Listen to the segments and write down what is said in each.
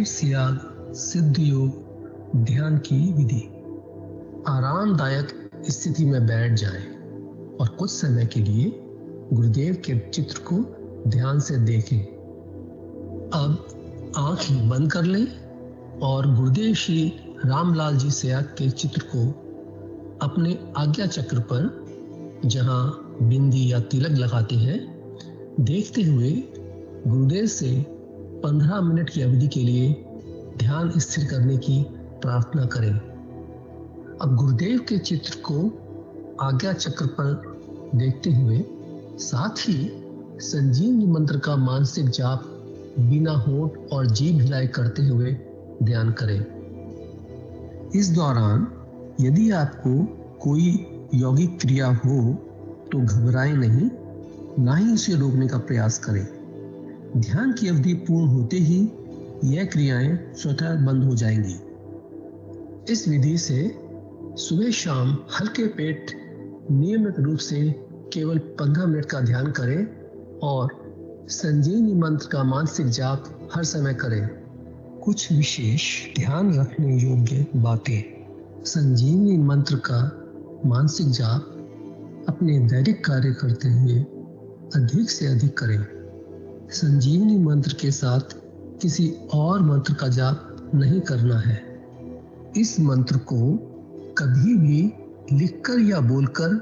सियाग सिद्ध योग ध्यान की विधि। आरामदायक स्थिति में बैठ जाएं और कुछ समय के लिए गुरुदेव के चित्र को ध्यान से देखें। अब आंखें बंद कर लें और गुरुदेव श्री रामलाल जी सियाग के चित्र को अपने आज्ञा चक्र पर, जहां बिंदी या तिलक लगाते हैं, देखते हुए गुरुदेव से 15 मिनट की अवधि के लिए ध्यान स्थिर करने की प्रार्थना करें। अब गुरुदेव के चित्र को आज्ञा चक्र पर देखते हुए साथ ही संजीवनी मंत्र का मानसिक जाप बिना होंठ और जीभ हिलाए करते हुए ध्यान करें। इस दौरान यदि आपको कोई यौगिक क्रिया हो तो घबराएं नहीं, ना ही उसे रोकने का प्रयास करें। ध्यान की अवधि पूर्ण होते ही यह क्रियाएं स्वतः बंद हो जाएंगी। इस विधि से सुबह शाम हल्के पेट नियमित रूप से केवल 15 मिनट का ध्यान करें और संजीवनी मंत्र का मानसिक जाप हर समय करें। कुछ विशेष ध्यान रखने योग्य बातें। संजीवनी मंत्र का मानसिक जाप अपने दैनिक कार्य करते हुए अधिक से अधिक करें। संजीवनी मंत्र के साथ किसी और मंत्र का जाप नहीं करना है। इस मंत्र को कभी भी लिखकर या बोलकर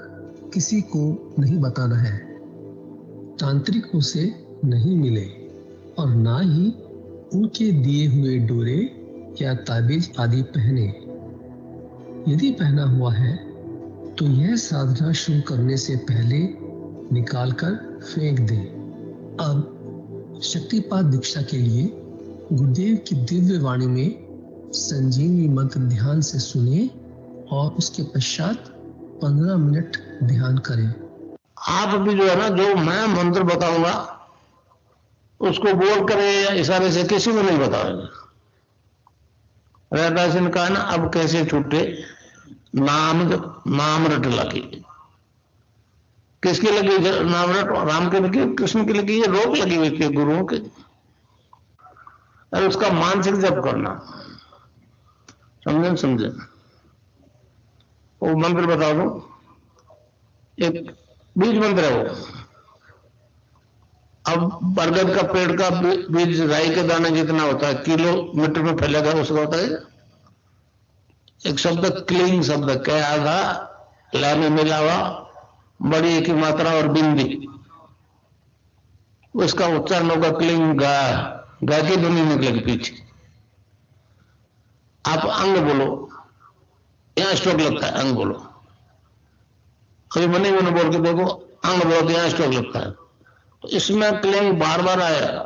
किसी को नहीं बताना है। तांत्रिकों से नहीं मिले और ना ही उनके दिए हुए डोरे या ताबीज आदि पहने। यदि पहना हुआ है तो यह साधना शुरू करने से पहले निकालकर फेंक दें। अब शक्तिपात दीक्षा के लिए गुरुदेव की दिव्य वाणी में संजीवनी मंत्र ध्यान से सुने और उसके पश्चात 15 मिनट ध्यान करें। आप अभी जो है ना, जो मैं मंत्र बताऊंगा उसको बोल करे या इशारे से किसी को नहीं बताओगे। रैदास ने कहा ना, अब कैसे छूटे नाम रट लगी। किसकी लगी नाम रट? राम की लगी, कृष्ण की लगी, ये रोक लगी हुई थी गुरुओं के। और उसका मानसिक जप करना, समझे? वो मंत्र बता दो, एक बीज मंत्र है वो। अब बरगद का पेड़ का बीज राई के दाने जितना होता है, किलोमीटर में फैलेगा, उसका होता है एक शब्द क्लींग शब्द कह आधा ला में मिला हुआ बड़ी की मात्रा और बिंदी, उसका उच्चारण होगा क्लींग गा। गा की ध्वनि निकलेगी पीछे। आप अंग बोलो, यहां स्ट्रोक लगता है, अंग बोलो। कभी मनी मैंने बोल के देखो, अंग बोलो तो यहां स्ट्रोक लगता है। तो इसमें क्लिंग बार बार आएगा।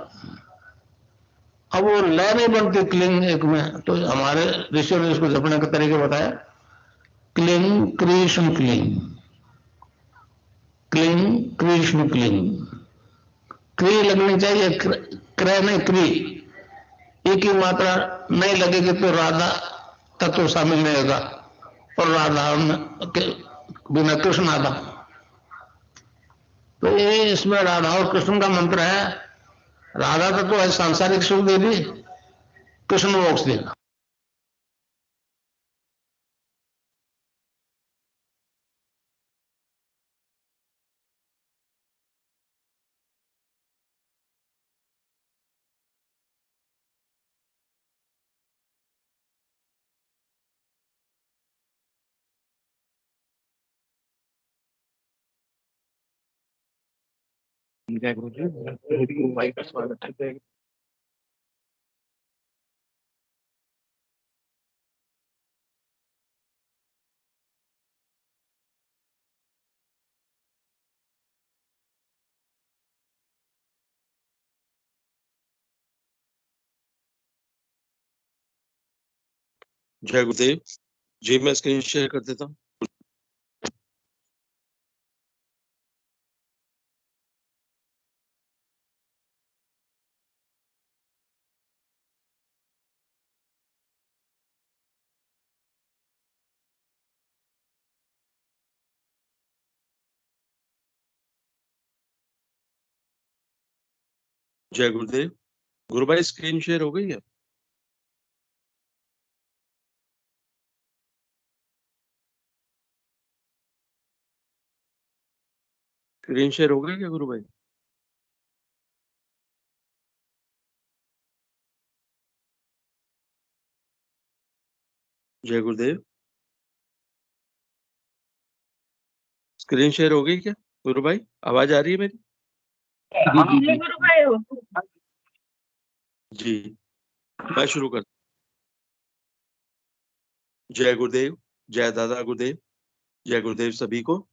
अब वो लय नहीं बनती क्लिंग एक में, तो हमारे ऋषियों ने इसको जपने का तरीके बताया। Cling Krishna cling, cling Krishna cling. क्री लगनी चाहिए, क्रय नहीं क्री। एक ही मात्रा नहीं लगेगी तो राधा तत्व शामिल नहीं होगा, और राधा बिना कृष्ण आधा। तो ये इसमें राधा और कृष्ण का मंत्र है। राधा तत्व है सांसारिक सुख देगी, कृष्ण मोक्ष देगा। जय गुरु जी, गुरु भाई का स्वागत है। जय गुरुदेव जी, मैं स्क्रीन शेयर कर देता हूँ। जय गुरुदेव। गुरु भाई स्क्रीन शेयर हो गई है? स्क्रीन शेयर हो गई क्या गुरु भाई? जय गुरुदेव। स्क्रीन शेयर हो गई क्या गुरु भाई? आवाज आ रही है मेरी? जी, मैं शुरू कर। जय गुरुदेव, जय दादा गुरुदेव, जय गुरुदेव सभी को।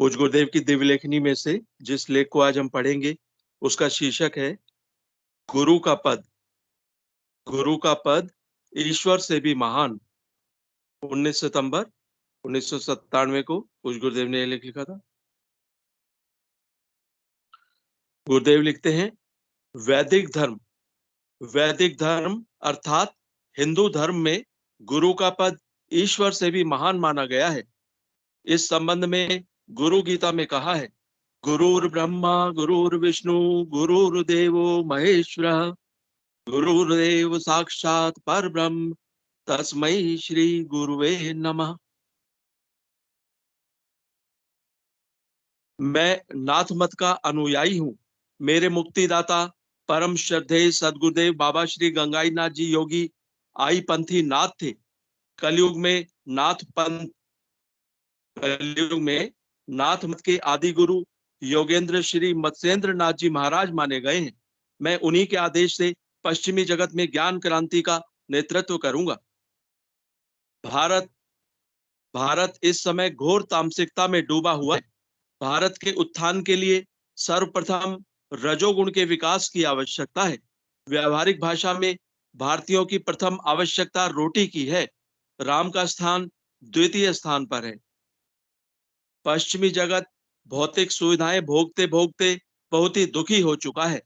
पूज्य गुरुदेव की दिव्य लेखनी में से जिस लेख को आज हम पढ़ेंगे उसका शीर्षक है गुरु का पद। गुरु का पद ईश्वर से भी महान। 19 सितंबर 1997 को पूज्य गुरुदेव ने यह लेख लिखा था। गुरुदेव लिखते हैं, वैदिक धर्म, वैदिक धर्म अर्थात हिंदू धर्म में गुरु का पद ईश्वर से भी महान माना गया है। इस संबंध में गुरु गीता में कहा है, गुरुर् ब्रह्मा गुरुर्विष्णु गुरुर्देवो महेश्वरः गुरुर्देव साक्षात परब्रह्म तस्मै श्री गुरुवे नमः। मैं नाथ मत का अनुयायी हूँ। मेरे मुक्तिदाता परम श्रद्धेय सदगुरुदेव बाबा श्री गंगाई नाथ जी योगी आई पंथी नाथ थे। कलयुग में नाथ पंथ, कलयुग में नाथ मत के आदि गुरु योगेंद्र श्री मत्स्येंद्र नाथ जी महाराज माने गए हैं। मैं उन्हीं के आदेश से पश्चिमी जगत में ज्ञान क्रांति का नेतृत्व करूंगा। भारत भारत इस समय घोर तामसिकता में डूबा हुआ है। भारत के उत्थान के लिए सर्वप्रथम रजोगुण के विकास की आवश्यकता है। व्यावहारिक भाषा में भारतीयों की प्रथम आवश्यकता रोटी की है। राम का स्थान द्वितीय स्थान पर है। पश्चिमी जगत भौतिक सुविधाएं भोगते भोगते बहुत ही दुखी हो चुका है।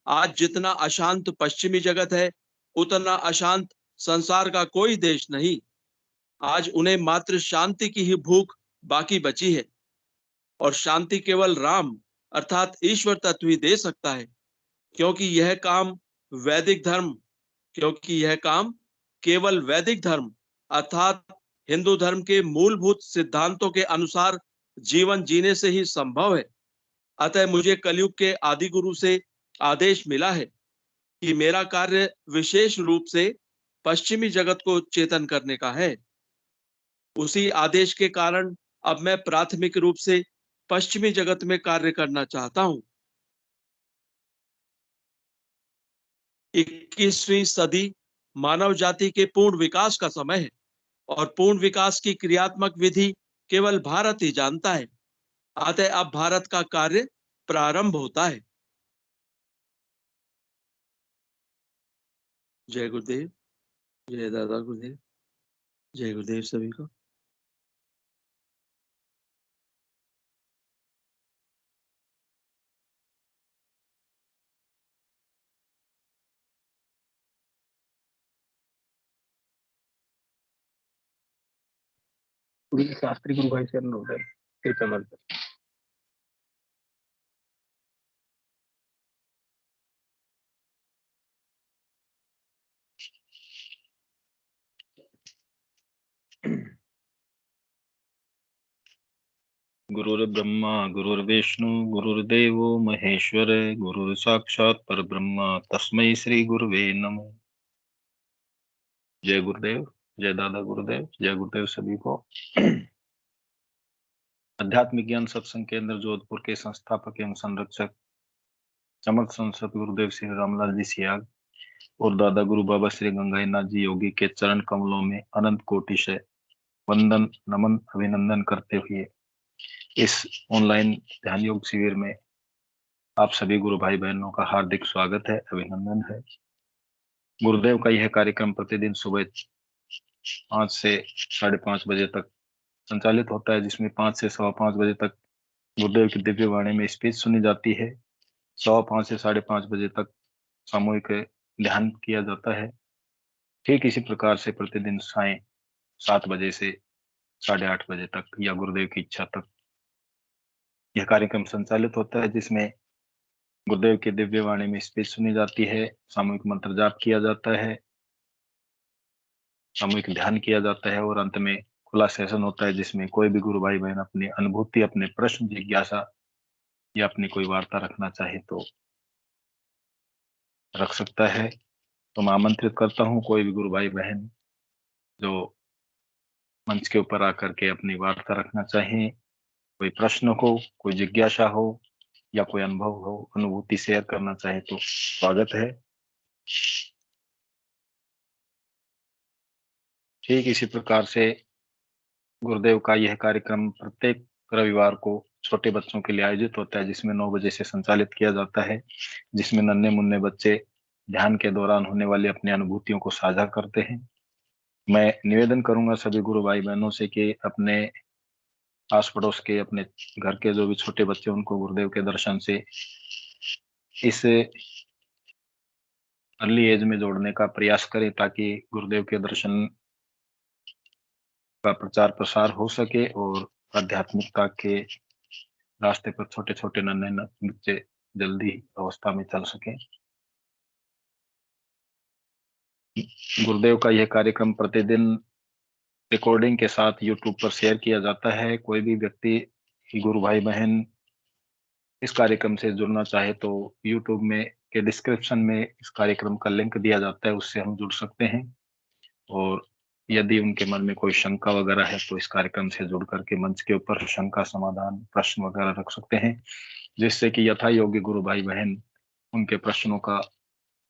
आज जितना अशांत पश्चिमी जगत है, उतना अशांत संसार का कोई देश नहीं। आज उन्हें मात्र शांति की ही भूख बाकी बची है, और शांति केवल राम अर्थात ईश्वर तत्व ही दे सकता है। क्योंकि यह काम वैदिक धर्म क्योंकि यह काम केवल वैदिक धर्म अर्थात हिंदू धर्म के मूलभूत सिद्धांतों के अनुसार जीवन जीने से ही संभव है। अतः मुझे कलयुग के आदि गुरु से आदेश मिला है कि मेरा कार्य विशेष रूप से पश्चिमी जगत को चेतन करने का है। उसी आदेश के कारण अब मैं प्राथमिक रूप से पश्चिमी जगत में कार्य करना चाहता हूं। 21वीं सदी मानव जाति के पूर्ण विकास का समय है, और पूर्ण विकास की क्रियात्मक विधि केवल भारत ही जानता है। अतः अब भारत का कार्य प्रारंभ होता है। जय गुरुदेव, जय दादा गुरुदेव, जय गुरुदेव सभी को। शास्त्री गुरु भाई शरण हो गए कृपया मत। गुरुर्ब्रह्मा गुरुर्विष्णु गुरुर्देवो महेश्वर गुरुर् साक्षात परब्रह्म तस्मै श्री गुरुवे नमः। जय गुरुदेव, जय दादा गुरुदेव, जय गुरुदेव सभी को। आध्यात्मिक ज्ञान सत्संग केंद्र जोधपुर के संस्थापक एवं संरक्षक चमक संसद गुरुदेव श्री रामलाल जी सियाग और दादा गुरु बाबा श्री गंगाई नाथ जी योगी के चरण कमलों में अनंत कोटि से वंदन नमन अभिनंदन करते हुए इस ऑनलाइन ध्यान योग शिविर में आप सभी गुरु भाई बहनों का हार्दिक स्वागत है, अभिनंदन है। गुरुदेव का यह कार्यक्रम प्रतिदिन सुबह 5 से 5:30 बजे तक संचालित होता है, जिसमें 5 से 5:15 बजे तक गुरुदेव की दिव्य वाणी में स्पीच सुनी जाती है। 5:15 से 5:30 बजे तक सामूहिक ध्यान किया जाता है। ठीक इसी प्रकार से प्रतिदिन सायं 7 बजे से 8:30 बजे तक या गुरुदेव की इच्छा तक यह कार्यक्रम संचालित होता है, जिसमें गुरुदेव की दिव्य वाणी में स्पीच सुनी जाती है, सामूहिक मंत्र जाप किया जाता है, सामूहिक ध्यान किया जाता है और अंत में खुला सेशन होता है, जिसमें कोई भी गुरु भाई बहन अपनी अनुभूति, अपने प्रश्न, जिज्ञासा या अपनी कोई वार्ता रखना चाहे तो रख सकता है। तो मैं आमंत्रित करता हूँ कोई भी गुरु भाई बहन जो मंच के ऊपर आकर के अपनी वार्ता रखना चाहें, कोई प्रश्न हो, कोई जिज्ञासा हो या कोई अनुभव हो, अनुभूति शेयर करना चाहे तो स्वागत है। ठीक इसी प्रकार से गुरुदेव का यह कार्यक्रम प्रत्येक रविवार को छोटे बच्चों के लिए आयोजित होता है, जिसमें 9 बजे से संचालित किया जाता है, जिसमें नन्हे मुन्ने बच्चे ध्यान के दौरान होने वाली अपनी अनुभूतियों को साझा करते हैं। मैं निवेदन करूंगा सभी गुरु भाई बहनों से कि अपने आस पड़ोस के, अपने घर के जो भी छोटे बच्चे, उनको गुरुदेव के दर्शन से इस अर्ली एज में जोड़ने का प्रयास करें, ताकि गुरुदेव के दर्शन का प्रचार प्रसार हो सके और आध्यात्मिकता के रास्ते पर छोटे छोटे नन्हे बच्चे जल्दी अवस्था में चल सके। गुरुदेव का यह कार्यक्रम प्रतिदिन रिकॉर्डिंग के साथ यूट्यूब पर शेयर किया जाता है। कोई भी व्यक्ति, गुरु भाई बहन इस कार्यक्रम से जुड़ना चाहे तो यूट्यूब में के डिस्क्रिप्शन में इस कार्यक्रम का लिंक दिया जाता है, उससे हम जुड़ सकते हैं। और यदि उनके मन में कोई शंका वगैरह है तो इस कार्यक्रम से जुड़ करके मंच के ऊपर शंका समाधान, प्रश्न वगैरह रख सकते हैं, जिससे कि यथा योग्य गुरु भाई बहन उनके प्रश्नों का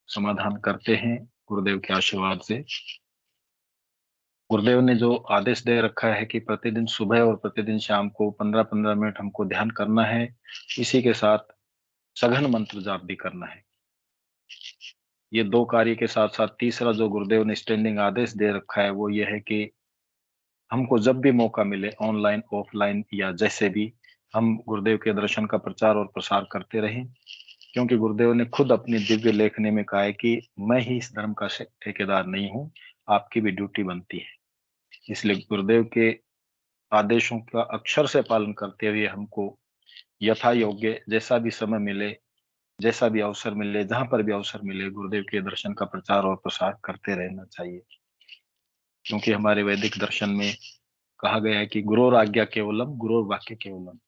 समाधान करते हैं गुरुदेव के आशीर्वाद से। गुरुदेव ने जो आदेश दे रखा है कि प्रतिदिन सुबह और प्रतिदिन शाम को 15-15 मिनट हमको ध्यान करना है, इसी के साथ सघन मंत्र जाप भी करना है। ये 2 कार्य के साथ साथ तीसरा जो गुरुदेव ने स्टैंडिंग आदेश दे रखा है वो ये है कि हमको जब भी मौका मिले, ऑनलाइन ऑफलाइन या जैसे भी, हम गुरुदेव के दर्शन का प्रचार और प्रसार करते रहें, क्योंकि गुरुदेव ने खुद अपनी दिव्य लेखनी में कहा है कि मैं ही इस धर्म का ठेकेदार नहीं हूं, आपकी भी ड्यूटी बनती है। इसलिए गुरुदेव के आदेशों का अक्षर से पालन करते हुए हमको यथा योग्य जैसा भी समय मिले, जैसा भी अवसर मिले, जहां पर भी अवसर मिले, गुरुदेव के दर्शन का प्रचार और प्रसार करते रहना चाहिए। क्योंकि हमारे वैदिक दर्शन में कहा गया है कि गुरोर आज्ञा केवलम, गुरोर वाक्य केवलम।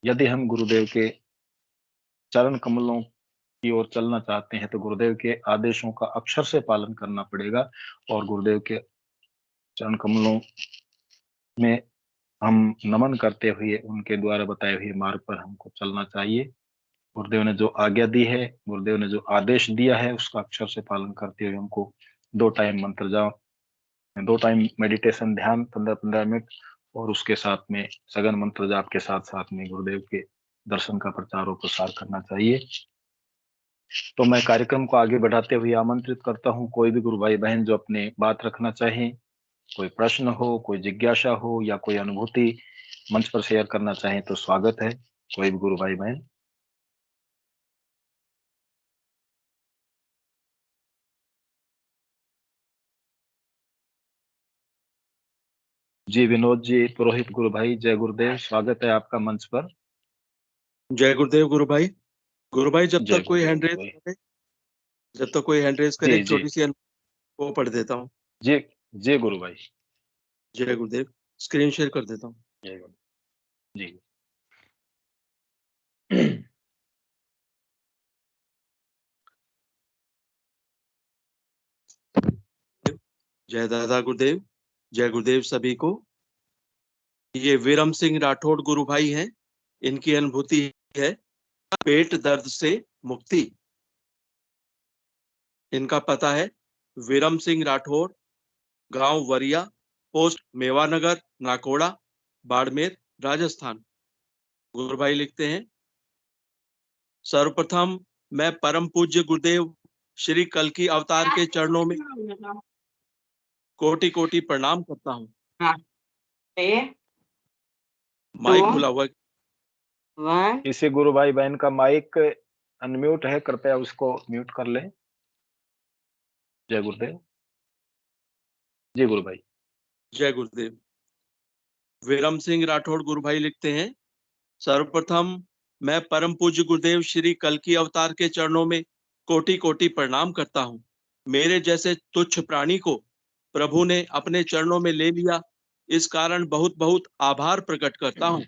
यदि हम गुरुदेव के चरण कमलों की ओर चलना चाहते हैं तो गुरुदेव के आदेशों का अक्षर से पालन करना पड़ेगा, और गुरुदेव के चरण कमलों में हम नमन करते हुए उनके द्वारा बताए हुए मार्ग पर हमको चलना चाहिए। गुरुदेव ने जो आज्ञा दी है, गुरुदेव ने जो आदेश दिया है, उसका अक्षर से पालन करते हुए हमको 2 टाइम मंत्र जाप, 2 टाइम मेडिटेशन ध्यान 15-15 मिनट, और उसके साथ में सघन मंत्र जाप के साथ साथ में गुरुदेव के दर्शन का प्रचार और प्रसार करना चाहिए। तो मैं कार्यक्रम को आगे बढ़ाते हुए आमंत्रित करता हूं कोई भी गुरु भाई बहन जो अपनी बात रखना चाहें, कोई प्रश्न हो, कोई जिज्ञासा हो या कोई अनुभूति मंच पर शेयर करना चाहें तो स्वागत है, कोई भी गुरु भाई बहन। जी विनोद जी पुरोहित गुरु भाई, जय गुरुदेव, स्वागत है आपका मंच पर। जय गुरुदेव गुरु भाई। गुरु भाई जब जय तक कोई हैंड रेज गुरुदेव करे, जब तक कोई हैंड रेज करे, जी एक जी छोटी सी वो पढ़ देता हूँ। जी जी गुरु भाई। जय गुरुदेव, स्क्रीन शेयर कर देता हूँ। जय गुरुदेव जी। जय दादा गुरुदेव, जय गुरुदेव सभी को। ये वीरम सिंह राठौड़ गुरु भाई हैं। इनकी अनुभूति है पेट दर्द से मुक्ति। इनका पता है वीरम सिंह राठौड़, गांव वरिया, पोस्ट मेवानगर, नाकोड़ा, बाड़मेर, राजस्थान। गुरु भाई लिखते हैं, सर्वप्रथम मैं परम पूज्य गुरुदेव श्री कल्कि अवतार के चरणों में कोटि कोटि प्रणाम करता हूँ। माइक खुला हुआ है। किसी गुरु भाई बहन का माइक अनम्यूट है, कृपया उसको म्यूट कर लें। जय गुरुदेव। जी गुरु भाई। जय गुरुदेव। वीरम सिंह राठौड़ गुरु भाई लिखते हैं, सर्वप्रथम मैं परम पूज्य गुरुदेव श्री कल्कि अवतार के चरणों में कोटि कोटि प्रणाम करता हूँ। मेरे जैसे तुच्छ प्राणी को प्रभु ने अपने चरणों में ले लिया, इस कारण बहुत बहुत आभार प्रकट करता हूँ।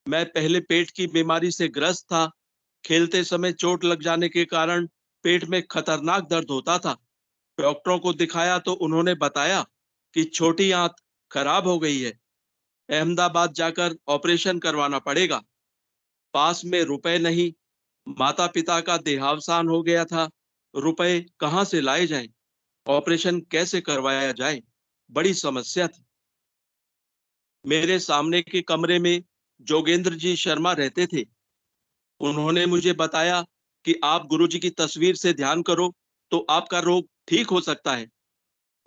मैं पहले पेट की बीमारी से ग्रस्त था। खेलते समय चोट लग जाने के कारण पेट में खतरनाक दर्द होता था। डॉक्टरों को दिखाया तो उन्होंने बताया कि छोटी आंत खराब हो गई है, अहमदाबाद जाकर ऑपरेशन करवाना पड़ेगा। पास में रुपए नहीं, माता पिता का देहावसान हो गया था, रुपए कहाँ से लाए जाएं, ऑपरेशन कैसे करवाया जाए, बड़ी समस्या थी। मेरे सामने के कमरे में जोगेंद्र जी शर्मा रहते थे। उन्होंने मुझे बताया कि आप गुरुजी की तस्वीर से ध्यान करो तो आपका रोग ठीक हो सकता है।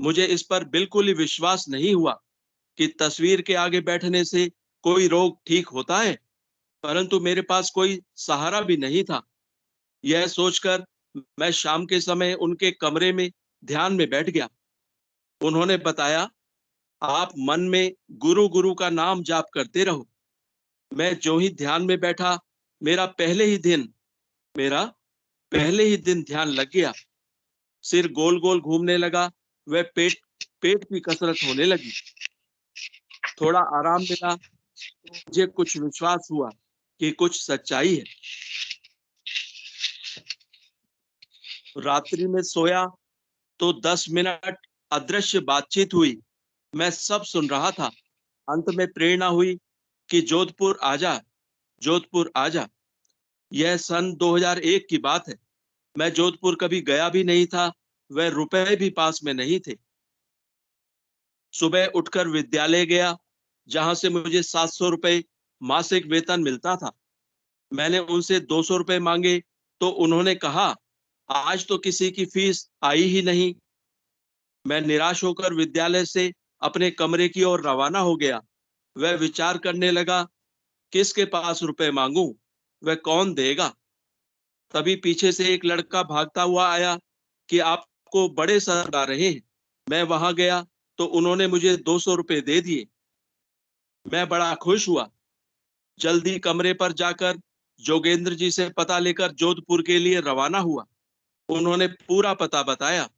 मुझे इस पर बिल्कुल ही विश्वास नहीं हुआ कि तस्वीर के आगे बैठने से कोई रोग ठीक होता है, परंतु मेरे पास कोई सहारा भी नहीं था। यह सोचकर मैं शाम के समय उनके कमरे में ध्यान में बैठ गया। उन्होंने बताया, आप मन में गुरु गुरु का नाम जाप करते रहो। मैं जो ही ध्यान में बैठा, मेरा मेरा पहले ही दिन ध्यान लग गया। सिर गोल गोल घूमने लगा, वह पेट पेट की कसरत होने लगी। थोड़ा आराम मिला, मुझे कुछ विश्वास हुआ कि कुछ सच्चाई है। रात्रि में सोया तो 10 मिनट अदृश्य बातचीत हुई। मैं सब सुन रहा था। अंत में प्रेरणा हुई कि जोधपुर आजा, जोधपुर आजा। यह सन 2001 की बात है। मैं जोधपुर कभी गया भी नहीं था, वह रुपए भी पास में नहीं थे। सुबह उठकर विद्यालय गया, जहां से मुझे 700 रुपए मासिक वेतन मिलता था। मैंने उनसे 200 रुपए मांगे तो उन्होंने कहा, आज तो किसी की फीस आई ही नहीं। मैं निराश होकर विद्यालय से अपने कमरे की ओर रवाना हो गया। वह विचार करने लगा, किसके पास रुपए मांगूं, वह कौन देगा। तभी पीछे से एक लड़का भागता हुआ आया कि आपको बड़े सर आ रहे हैं। मैं वहां गया तो उन्होंने मुझे 200 रुपए दे दिए। मैं बड़ा खुश हुआ। जल्दी कमरे पर जाकर जोगेंद्र जी से पता लेकर जोधपुर के लिए रवाना हुआ। उन्होंने पूरा पता बताया,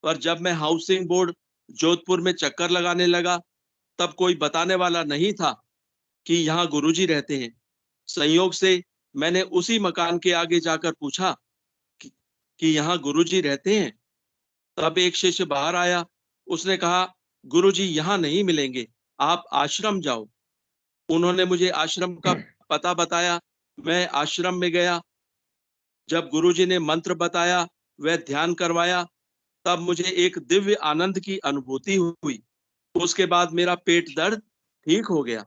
पर जब मैं हाउसिंग बोर्ड जोधपुर में चक्कर लगाने लगा, तब कोई बताने वाला नहीं था कि यहाँ गुरुजी रहते हैं। संयोग से मैंने उसी मकान के आगे जाकर पूछा कि, कि यहाँ गुरुजी रहते हैं। तब एक शिष्य बाहर आया। उसने कहा, गुरुजी यहाँ नहीं मिलेंगे, आप आश्रम जाओ। उन्होंने मुझे आश्रम का पता बताया। मैं आश्रम में गया। जब गुरुजी ने मंत्र बताया, वह ध्यान करवाया, तब मुझे एक दिव्य आनंद की अनुभूति हुई। उसके बाद मेरा पेट दर्द ठीक हो गया।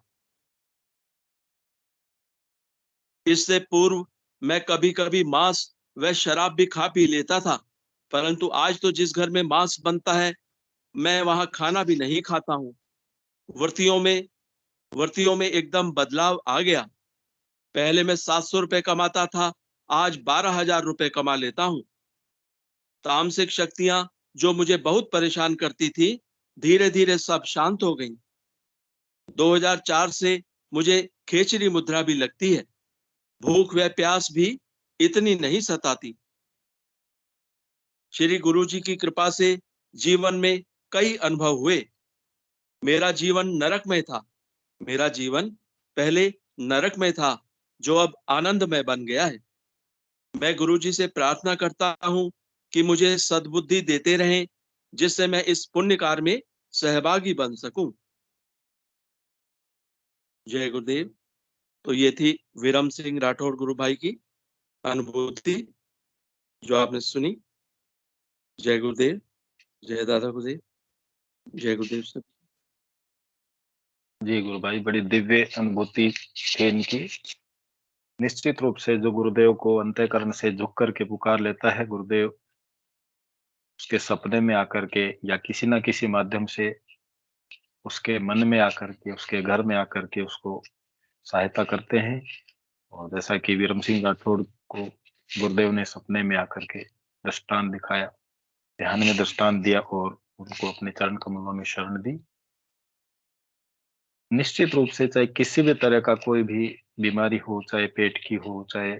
इससे पूर्व मैं कभी-कभी मांस व शराब भी खा पी लेता था, परंतु आज तो जिस घर में मांस बनता है, मैं वहां खाना भी नहीं खाता हूँ। वर्तियों में वर्तियों में एकदम बदलाव आ गया। पहले मैं 700 रुपए कमाता था, आज 12,000 रुपए कमा लेता हूँ। तामसिक शक्तियां जो मुझे बहुत परेशान करती थी, धीरे-धीरे सब शांत हो गईं। 2004 से मुझे खेचरी मुद्रा भी लगती है। भूख व प्यास भी इतनी नहीं सताती। श्री गुरु जी की कृपा से जीवन में कई अनुभव हुए। मेरा जीवन नरक में था। मेरा जीवन पहले नरक में था, जो अब आनंदमय बन गया है। मैं गुरु जी से प्रार्थना करता हूँ कि मुझे सद्बुद्धि देते रहें, जिससे मैं इस पुण्य कार्य में सहभागी बन सकूं। जय गुरुदेव। तो ये थी विरम सिंह राठौड़ गुरु भाई की अनुभूति जो आपने सुनी। जय गुरुदेव, जय दादा गुरुदेव, जय गुरुदेव सर। जी गुरु भाई, बड़ी दिव्य अनुभूति थी इनकी। निश्चित रूप से जो गुरुदेव को अंतःकरण से झुक करके पुकार लेता है, गुरुदेव उसके सपने में आकर के या किसी ना किसी माध्यम से उसके मन में आकर के, उसके घर में आकर के उसको सहायता करते हैं। और जैसा कि विरम सिंह राठौड़ को गुरुदेव ने सपने में आकर के दृष्टांत दिखाया, ध्यान में दृष्टांत दिया और उनको अपने चरण कमलों में शरण दी। निश्चित रूप से चाहे किसी भी तरह का कोई भी बीमारी हो, चाहे पेट की हो, चाहे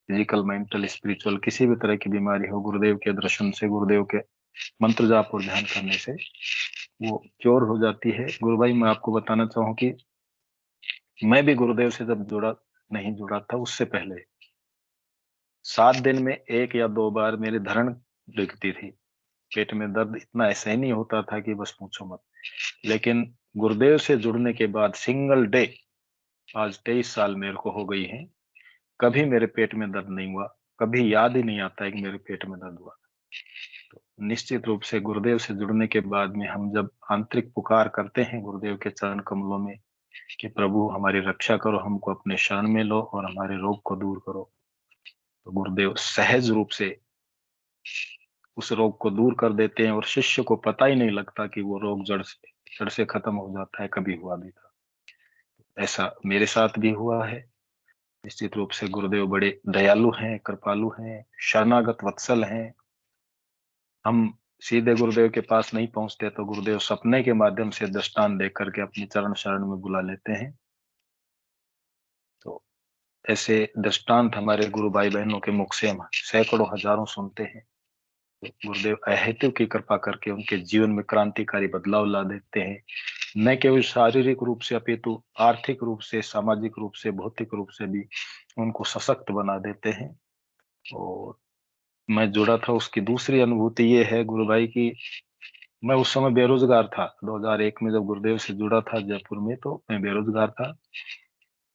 फिजिकल, मेंटल, स्पिरिचुअल, किसी भी तरह की बीमारी हो, गुरुदेव के दर्शन से, गुरुदेव के मंत्र जाप और ध्यान करने से वो क्योर हो जाती है। गुरु भाई, मैं आपको बताना चाहूँ कि मैं भी गुरुदेव से जब नहीं जुड़ा था, उससे पहले 7 दिन में 1 या 2 बार मेरी धरण दिखती थी। पेट में दर्द इतना असहनीय होता था कि बस पूछो मत। लेकिन गुरुदेव से जुड़ने के बाद सिंगल डे, आज 23 साल मेरे को हो गई हैं, कभी मेरे पेट में दर्द नहीं हुआ। कभी याद ही नहीं आता है कि मेरे पेट में दर्द हुआ। तो निश्चित रूप से गुरुदेव से जुड़ने के बाद में हम जब आंतरिक पुकार करते हैं गुरुदेव के चरण कमलों में कि प्रभु हमारी रक्षा करो, हमको अपने शरण में लो और हमारे रोग को दूर करो, तो गुरुदेव सहज रूप से उस रोग को दूर कर देते हैं और शिष्य को पता ही नहीं लगता कि वो रोग जड़ से खत्म हो जाता है। कभी हुआ भी था, ऐसा मेरे साथ भी हुआ है। निश्चित रूप से गुरुदेव बड़े दयालु हैं, कृपालु हैं, शरणागत वत्सल हैं। हम सीधे गुरुदेव के पास नहीं पहुंचते तो गुरुदेव सपने के माध्यम से दृष्टांत दे करके अपनी चरण शरण में बुला लेते हैं। तो ऐसे दृष्टांत हमारे गुरु भाई बहनों के मुख से हम सैकड़ों हजारों सुनते हैं। तो गुरुदेव अहेतु की कृपा करके उनके जीवन में क्रांतिकारी बदलाव ला देते हैं, न केवल शारीरिक रूप से अपितु आर्थिक रूप से, सामाजिक रूप से, भौतिक रूप से भी उनको सशक्त बना देते हैं। और मैं जुड़ा था, उसकी दूसरी अनुभूति ये है गुरु भाई की, मैं उस समय बेरोजगार था। 2001 में जब गुरुदेव से जुड़ा था जयपुर में, तो मैं बेरोजगार था।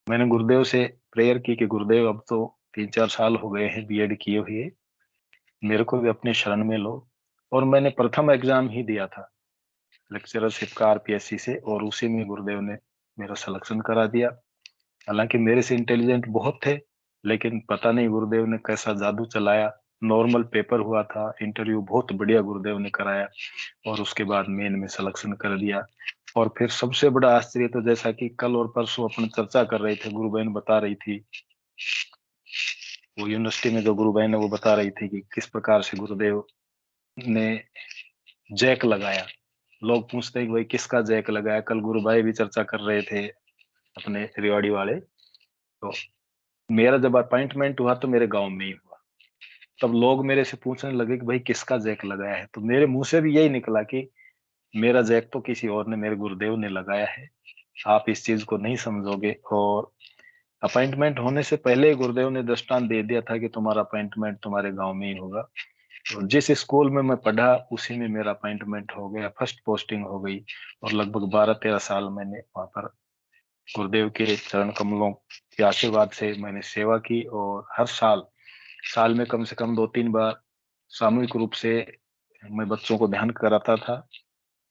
मैंने गुरुदेव से प्रेयर की कि गुरुदेव अब तो 3-4 साल हो गए हैं बीएड किए हुए, मेरे को भी अपने शरण में लो। और मैंने प्रथम एग्जाम ही दिया था लेक्चररशिप का आरपीएससी से, और उसी में गुरुदेव ने मेरा सिलेक्शन करा दिया। हालांकि मेरे से इंटेलिजेंट बहुत थे, लेकिन पता नहीं गुरुदेव ने कैसा जादू चलाया। नॉर्मल पेपर हुआ था, इंटरव्यू बहुत बढ़िया गुरुदेव ने कराया और उसके बाद मेन में सिलेक्शन कर दिया। और फिर सबसे बड़ा आश्चर्य, तो जैसा कि कल और परसों अपन चर्चा कर रहे थे, गुरु बहन बता रही थी, वो यूनिवर्सिटी में जो गुरु बहन है वो बता रही थी कि किस प्रकार से गुरुदेव ने जैक लगाया। लोग पूछते हैं कि भाई किसका जैक लगाया, कल गुरु भाई भी चर्चा कर रहे थे अपने रिवाड़ी वाले। तो मेरा जब अपॉइंटमेंट हुआ तो मेरे गांव में ही हुआ। तब लोग मेरे से पूछने लगे कि भाई किसका जैक लगाया है, तो मेरे मुंह से भी यही निकला कि मेरा जैक तो किसी और ने, मेरे गुरुदेव ने लगाया है। आप इस चीज को नहीं समझोगे। और अपॉइंटमेंट होने से पहले ही गुरुदेव ने दृष्टांत दे दिया था कि तुम्हारा अपॉइंटमेंट तुम्हारे गांव में ही होगा। तो जिस स्कूल में मैं पढ़ा उसी में मेरा अपॉइंटमेंट हो गया, फर्स्ट पोस्टिंग हो गई, और लगभग 12-13 साल मैंने वहां पर गुरुदेव के चरण कमलों के आशीर्वाद से मैंने सेवा की। और हर साल में कम से कम 2-3 बार सामूहिक रूप से मैं बच्चों को ध्यान कराता था।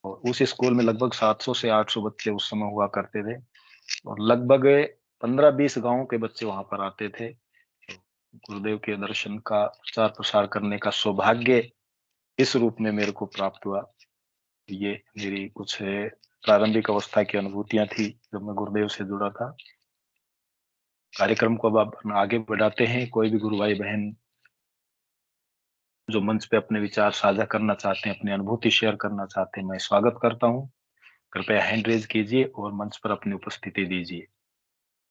और उस स्कूल में लगभग 700 से 800 बच्चे उस समय हुआ करते थे, और लगभग 15-20 गांवों के बच्चे वहां पर आते थे। तो गुरुदेव के दर्शन का प्रचार प्रसार करने का सौभाग्य इस रूप में मेरे को प्राप्त हुआ। ये मेरी कुछ प्रारंभिक अवस्था की अनुभूतियां थी जब मैं गुरुदेव से जुड़ा था। कार्यक्रम को अब आगे बढ़ाते हैं। कोई भी गुरु भाई बहन जो मंच पे अपने विचार साझा करना चाहते हैं, अपनी अनुभूति शेयर करना चाहते हैं, मैं स्वागत करता हूं। कृपया हैंड रेज कीजिए और मंच पर अपनी उपस्थिति दीजिए।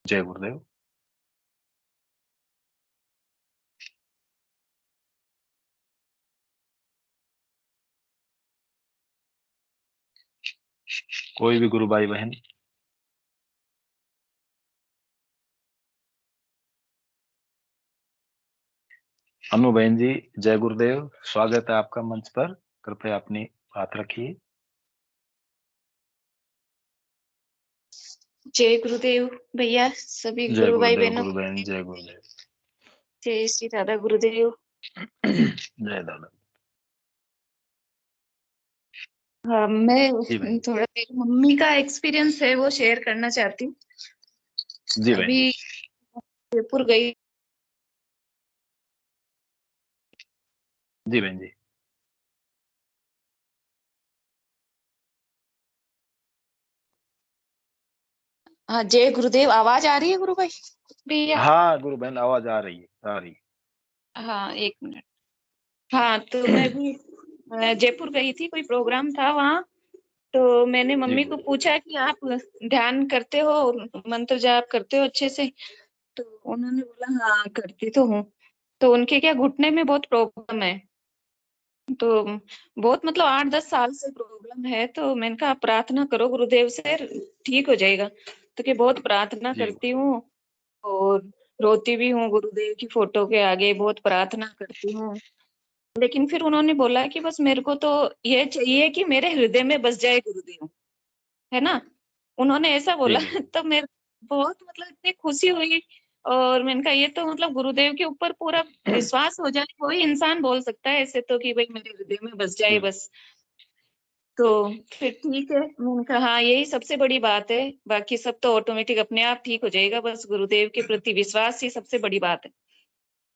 जय गुरुदेव। कोई भी गुरु भाई बहन। अनु बहन जी, जय गुरुदेव, स्वागत है आपका मंच पर। कृपया अपनी बात रखिए। जय गुरुदेव भैया, सभी जय गुरु भाई गुरुदेव बहनों गुरु को बहन, जय गुरुदेव। जय श्री दादा गुरुदेव। जय दादा। हाँ, मैं जी बहन। थोड़ा मेरी मम्मी का एक्सपीरियंस है वो शेयर करना चाहती हूँ। जी बहन। अभी जयपुर गई। जी बहन जी। हाँ, जय गुरुदेव। आवाज आ रही है गुरु भाई भैया? हाँ गुरु बहन, आवाज आ रही है, आ रही है। हाँ, एक मिनट। हाँ, तो मैं भी जयपुर गई थी, कोई प्रोग्राम था वहाँ। तो मैंने जी मम्मी को गुरु। पूछा कि आप ध्यान करते हो, मंत्र जाप करते हो अच्छे से? तो उन्होंने बोला हाँ करती तो हूँ। तो उनके क्या घुटने में बहुत प्रॉब्लम है, तो बहुत मतलब 8-10 साल से प्रॉब्लम है। तो मैंने कहा आप प्रार्थना करो गुरुदेव से, ठीक हो जाएगा। तो कि बहुत प्रार्थना जी। करती हूँ और रोती भी हूँ गुरुदेव की फोटो के आगे, बहुत प्रार्थना करती हूँ। लेकिन फिर उन्होंने बोला कि बस मेरे को तो ये चाहिए कि मेरे हृदय में बस जाए गुरुदेव, है ना? उन्होंने ऐसा जी, बोला। जी। तब मेरे बहुत मतलब इतनी खुशी हुई और मैंने कहा ये तो मतलब गुरुदेव के ऊपर पूरा विश्वास हो जाए, कोई इंसान बोल सकता है ऐसे तो कि भाई मेरे हृदय में बस जाए बिल्कुल। बस। तो फिर ठीक है, मैंने कहा हाँ यही सबसे बड़ी बात है, बाकी सब तो ऑटोमेटिक अपने आप ठीक हो जाएगा, बस गुरुदेव के प्रति विश्वास ही सबसे बड़ी बात है।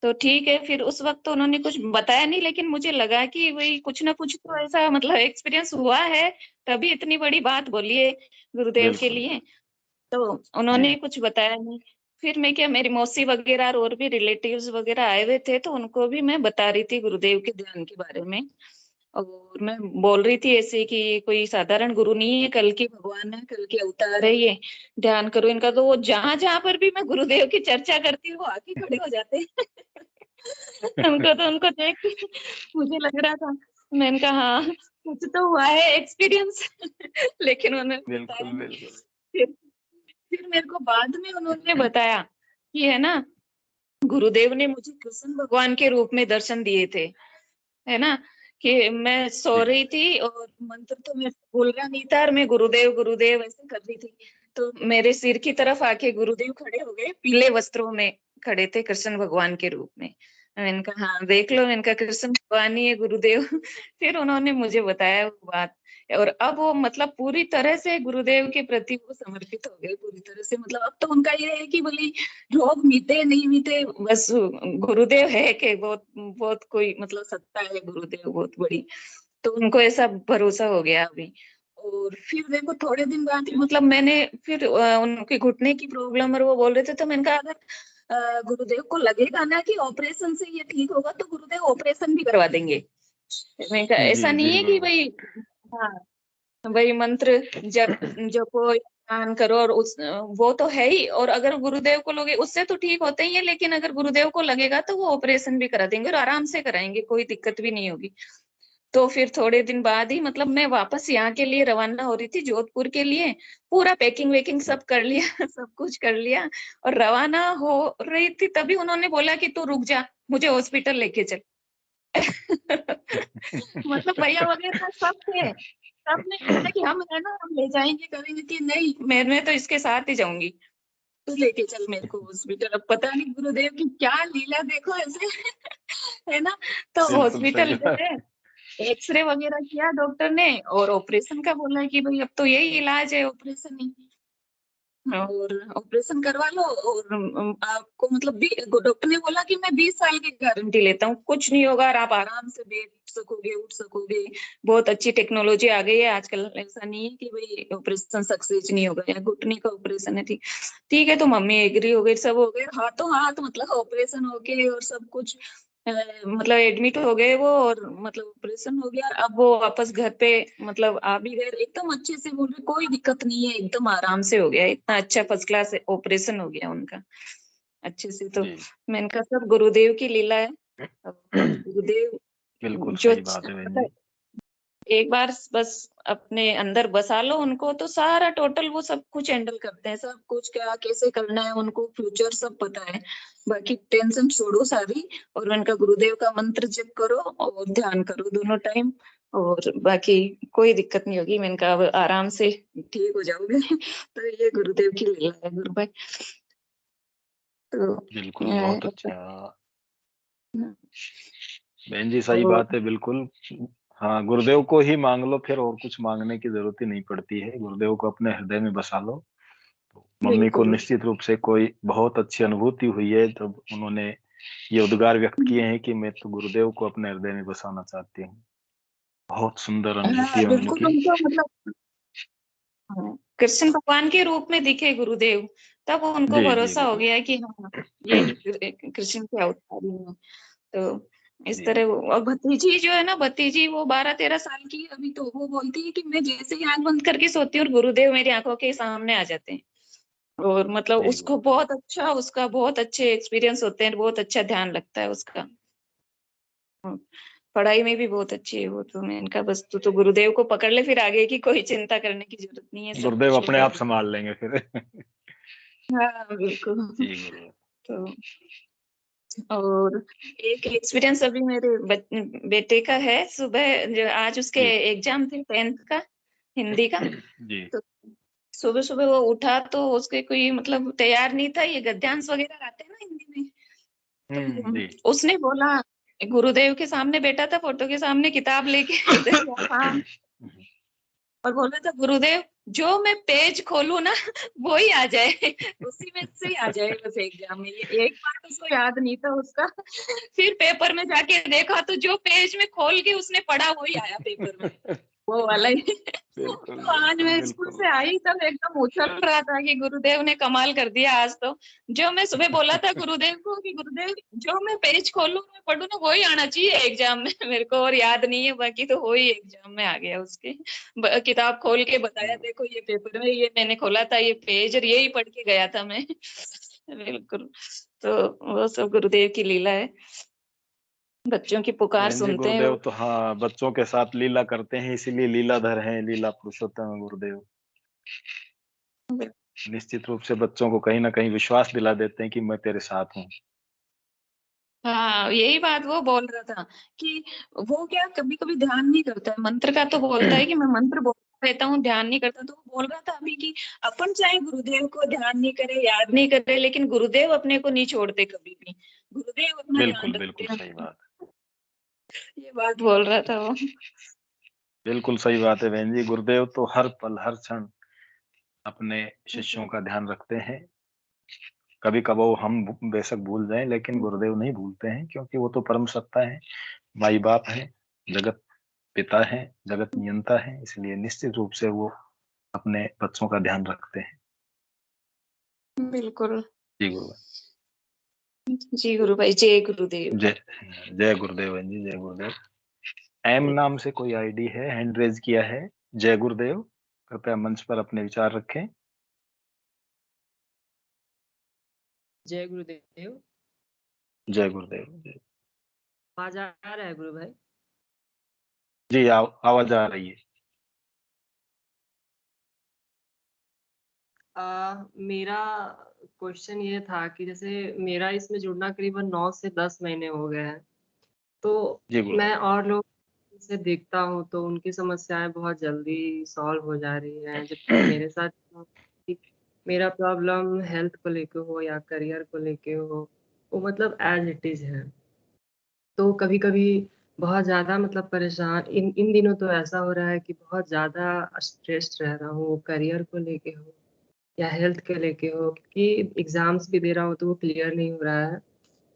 तो ठीक है, फिर उस वक्त तो उन्होंने कुछ बताया नहीं, लेकिन मुझे लगा कि वही कुछ ना कुछ तो ऐसा मतलब एक्सपीरियंस हुआ है, तभी इतनी बड़ी बात बोली है गुरुदेव के बिल्कुल। लिए। तो जी। उन्होंने कुछ बताया नहीं। फिर मैं क्या, मेरी मौसी वगैरह और भी रिलेटिव्स वगैरह आए हुए थे, तो उनको भी मैं बता रही थी गुरुदेव के ध्यान के बारे में। और मैं बोल रही थी ऐसे कि ये कोई साधारण गुरु नहीं है, कल के भगवान है, कल के अवतार है ये, ध्यान करो इनका। तो वो जहां जहां पर भी मैं गुरुदेव की चर्चा करती हूँ वो आके खड़े हो जाते हैं। उनको देख के मुझे लग रहा था, मैंने कहा हाँ कुछ तो हुआ है एक्सपीरियंस। लेकिन उन्होंने बताया बिल्कुल, नहीं। बिल्कुल। फिर फिर मेरे को बाद में उन्होंने बताया कि है ना, गुरुदेव ने मुझे कृष्ण भगवान के रूप में दर्शन दिए थे, है ना, कि मैं सो जी, रही थी और मंत्र तो मैं बोल रहा नहीं था और मैं गुरुदेव गुरुदेव ऐसे कर रही थी। तो मेरे सिर की तरफ आके गुरुदेव खड़े हो गए, पीले वस्त्रों में खड़े थे कृष्ण भगवान के रूप में। मैंने कहा हाँ देख लो, मैंने कहा कृष्ण भगवान ही है गुरुदेव। फिर उन्होंने मुझे बताया वो बात। और अब वो मतलब पूरी तरह से गुरुदेव के प्रति वो समर्पित हो गए पूरी तरह से। मतलब अब तो उनका ये है कि भले लोग मीते नहीं मीते, बस गुरुदेव है कि बहुत बहुत कोई मतलब सत्ता है गुरुदेव बहुत बड़ी। तो उनको ऐसा भरोसा हो गया अभी। और फिर देखो थोड़े दिन बाद ही मतलब मैंने फिर उनके घुटने की प्रॉब्लम और वो बोल रहे थे, तो मैंने कहा अगर गुरुदेव को लगेगा ना कि ऑपरेशन से ये ठीक होगा तो गुरुदेव ऑपरेशन भी करवा देंगे। मैंने कहा जी, ऐसा नहीं जी, है कि बिल्कुल। भाई, हाँ वही मंत्र जप जपो ध्यान करो और उस वो तो है ही। और अगर गुरुदेव को लोगे उससे तो ठीक होते ही है, लेकिन अगर गुरुदेव को लगेगा तो वो ऑपरेशन भी करा देंगे और आराम से कराएंगे, कोई दिक्कत भी नहीं होगी। तो फिर थोड़े दिन बाद ही मतलब मैं वापस यहाँ के लिए रवाना हो रही थी, जोधपुर के लिए। पूरा पैकिंग वेकिंग जी। सब कर लिया। सब कुछ कर लिया और रवाना हो रही थी, तभी उन्होंने बोला कि तू रुक जा, मुझे हॉस्पिटल लेके चल। मतलब भैया वगैरह सब थे, सबने बोला कि हम है ना, हम ले जाएंगे करेंगे, कि नहीं मैं तो इसके साथ ही जाऊंगी, तू लेके चल मेरे को हॉस्पिटल। अब पता नहीं गुरुदेव की क्या लीला देखो ऐसे। है ना। तो बिल्कुल हॉस्पिटल सही बात। गए, एक्सरे वगैरह किया डॉक्टर ने और ऑपरेशन का बोला कि भाई अब तो यही इलाज है, ऑपरेशन ही। और ऑपरेशन करवा लो और आपको मतलब डॉक्टर ने बोला कि मैं 20 साल की गारंटी लेता हूँ, कुछ नहीं होगा और आप आराम से बैठ सकोगे, उठ सकोगे। बहुत अच्छी टेक्नोलॉजी आ गई है आजकल, ऐसा नहीं है कि भाई ऑपरेशन सक्सेस नहीं होगा या घुटने का ऑपरेशन है। ठीक ठीक है, तो मम्मी एग्री हो गई, सब हो गए, हाथों हाथ मतलब ऑपरेशन हो गए और सब कुछ मतलब एडमिट हो गए वो, और मतलब ऑपरेशन हो गया। अब वो वापस घर पे मतलब आ भी गए, एकदम अच्छे से बोल रहे कोई दिक्कत नहीं है, एकदम आराम से हो गया, इतना अच्छा फर्स्ट क्लास ऑपरेशन हो गया उनका अच्छे से। तो जी। मैंने कहा सब गुरुदेव की लीला है। अब गुरुदेव बिल्कुल जो सही बात है बहन मतलब जी। एक बार बस अपने अंदर बसा लो उनको, तो सारा टोटल वो सब कुछ हैंडल करते हैं, सब कुछ क्या कैसे करना है उनको, फ्यूचर सब पता है। बाकी टेंशन छोड़ो सारी, और उनका गुरुदेव का मंत्र जप करो और ध्यान करो दोनों टाइम, और बाकी कोई दिक्कत नहीं होगी। मैंने कहा अब आराम से ठीक हो जाओगे। तो ये गुरुदेव की लीला है गुरु भाई। तो बिल्कुल, बहुत ऐसा- अच्छा। बहन जी सही और बात है, बिल्कुल। हाँ, गुरुदेव को ही मांग लो, फिर और कुछ मांगने की जरूरत ही नहीं पड़ती है। गुरुदेव को अपने हृदय में बसा लो। तो मम्मी को बिल्कुल निश्चित रूप से कोई बहुत अच्छी अनुभूति हुई है जब उन्होंने ये उद्गार व्यक्त किए हैं कि मैं तो गुरुदेव को अपने हृदय में बसाना चाहती हूँ। बहुत सुंदर अनुभूति हाँ है बिल्कुल, उनकी। उनको मतलब हाँ, कृष्ण भगवान के रूप में दिखे गुरुदेव, तब उनको जी, जी, भरोसा हो बिल्कुल। गया कि हाँ यही कृष्ण के अवतार ही हैं। तो इस जी, तरह और भतीजी जो है ना, भतीजी वो 12-13 साल की है अभी, तो वो बोलती है कि मैं जैसे ही आंख बंद करके सोती हूँ और गुरुदेव मेरी आंखों के सामने आ जाते हैं। और मतलब जी, उसको बहुत अच्छा, उसका बहुत अच्छे एक्सपीरियंस होते हैं, बहुत अच्छा ध्यान लगता है उसका। हाँ, पढ़ाई में भी बहुत अच्छी है वो। तो मैं इनका बस तू तो गुरुदेव को पकड़ ले, फिर आगे की कोई चिंता करने की जरूरत नहीं है, सब गुरुदेव कुछ हो अपने आप जाएगा। संभाल लेंगे फिर। हाँ बिल्कुल। जी गुरु। तो और एक एक्सपीरियंस अभी मेरे बेटे का है। सुबह जो आज उसके जी एग्जाम थे 10th का, हिंदी का। जी तो सुबह सुबह वो उठा तो उसके कोई मतलब तैयार नहीं था। ये गद्यांश वगैरह आते हैं ना हिंदी में। जी तो उसने बोला, गुरुदेव के सामने बैठा था, फोटो के सामने किताब लेके इधर सामने, और बोल रहा था, गुरुदेव जो मैं पेज खोलूं ना वो ही आ जाए, उसी में से ही आ जाए बस एग्जाम में। ये एक बार उसको याद नहीं था उसका। फिर पेपर में जाके देखा तो जो पेज में खोल के उसने पढ़ा वही आया पेपर में, वो वाला ही। बिल्कुल तो आज बिल्कुल मैं स्कूल बिल्कुल। से आई तब एकदम उछल रहा था कि गुरुदेव ने कमाल कर दिया आज तो। जो मैं सुबह बोला था गुरुदेव को कि गुरुदेव जो मैं पेज खोलूं मैं पढ़ूं ना वही आना चाहिए एग्जाम में, मेरे को और याद नहीं है बाकी, तो वही एग्जाम में आ गया उसके। किताब खोल के बताया, देखो ये पेपर में ये मैंने खोला था ये पेज, और यही पढ़ के गया था मैं। बिल्कुल। तो वो सब गुरुदेव की लीला है, बच्चों की पुकार बहन जी सुनते हैं गुरुदेव वो। तो हाँ बच्चों के साथ लीला करते हैं, इसीलिए लीलाधर हैं, लीला पुरुषोत्तम है गुरुदेव। निश्चित रूप से बच्चों को कहीं ना कहीं विश्वास दिला देते हैं कि मैं तेरे साथ हूँ। हाँ यही बात वो बोल रहा था कि वो क्या कभी कभी ध्यान नहीं करता है मंत्र का, तो बोलता है कि मैं मंत्र बोलता रहता हूँ, ध्यान नहीं करता। तो वो बोल रहा था अभी कि अपन चाहे गुरुदेव को ध्यान नहीं करे, याद नहीं करे, लेकिन गुरुदेव अपने को नहीं छोड़ते कभी भी, गुरुदेव अपना ध्यान बिल्कुल रखते बिल्कुल हैं। सही बात। ये बात बोल रहा था वो। बिल्कुल सही बात है बहन जी, गुरुदेव तो हर पल हर क्षण अपने शिष्यों का ध्यान रखते हैं। कभी कभार हम बेशक भूल जाएं लेकिन गुरुदेव नहीं भूलते हैं, क्योंकि वो तो परम सत्ता है, माई बाप है, जगत पिता है, जगत नियंता है, इसलिए निश्चित रूप से वो अपने बच्चों का ध्यान रखते हैं। बिल्कुल। जी गुरु। जी गुरु भाई, जय गुरुदेव। जय जय गुरुदेव बहन जी, जय गुरुदेव। एम नाम से कोई आईडी है, हैंड रेज किया है। जय गुरुदेव, कृपया मंच पर अपने विचार रखें। जय गुरुदेव। जय गुरुदेव। जय। आवाज आ रहा है गुरु भाई? जी आवाज आ रही है। मेरा क्वेश्चन ये था कि जैसे मेरा इसमें जुड़ना करीबन 9 से 10 महीने हो गए हैं। तो जी गुरु भाई। मैं और लोग से देखता हूँ तो उनकी समस्याएं बहुत जल्दी सॉल्व हो जा रही हैं, जबकि मेरे साथ मेरा प्रॉब्लम हेल्थ को लेके हो या करियर को लेके हो, वो मतलब एज इट इज है। तो कभी कभी बहुत ज्यादा मतलब परेशान, इन इन दिनों तो ऐसा हो रहा है कि बहुत ज्यादा स्ट्रेस्ड रह रहा हूँ, करियर को लेके हो या हेल्थ के लेके हो, क्योंकि एग्जाम्स भी दे रहा हूँ तो वो क्लियर नहीं हो रहा है।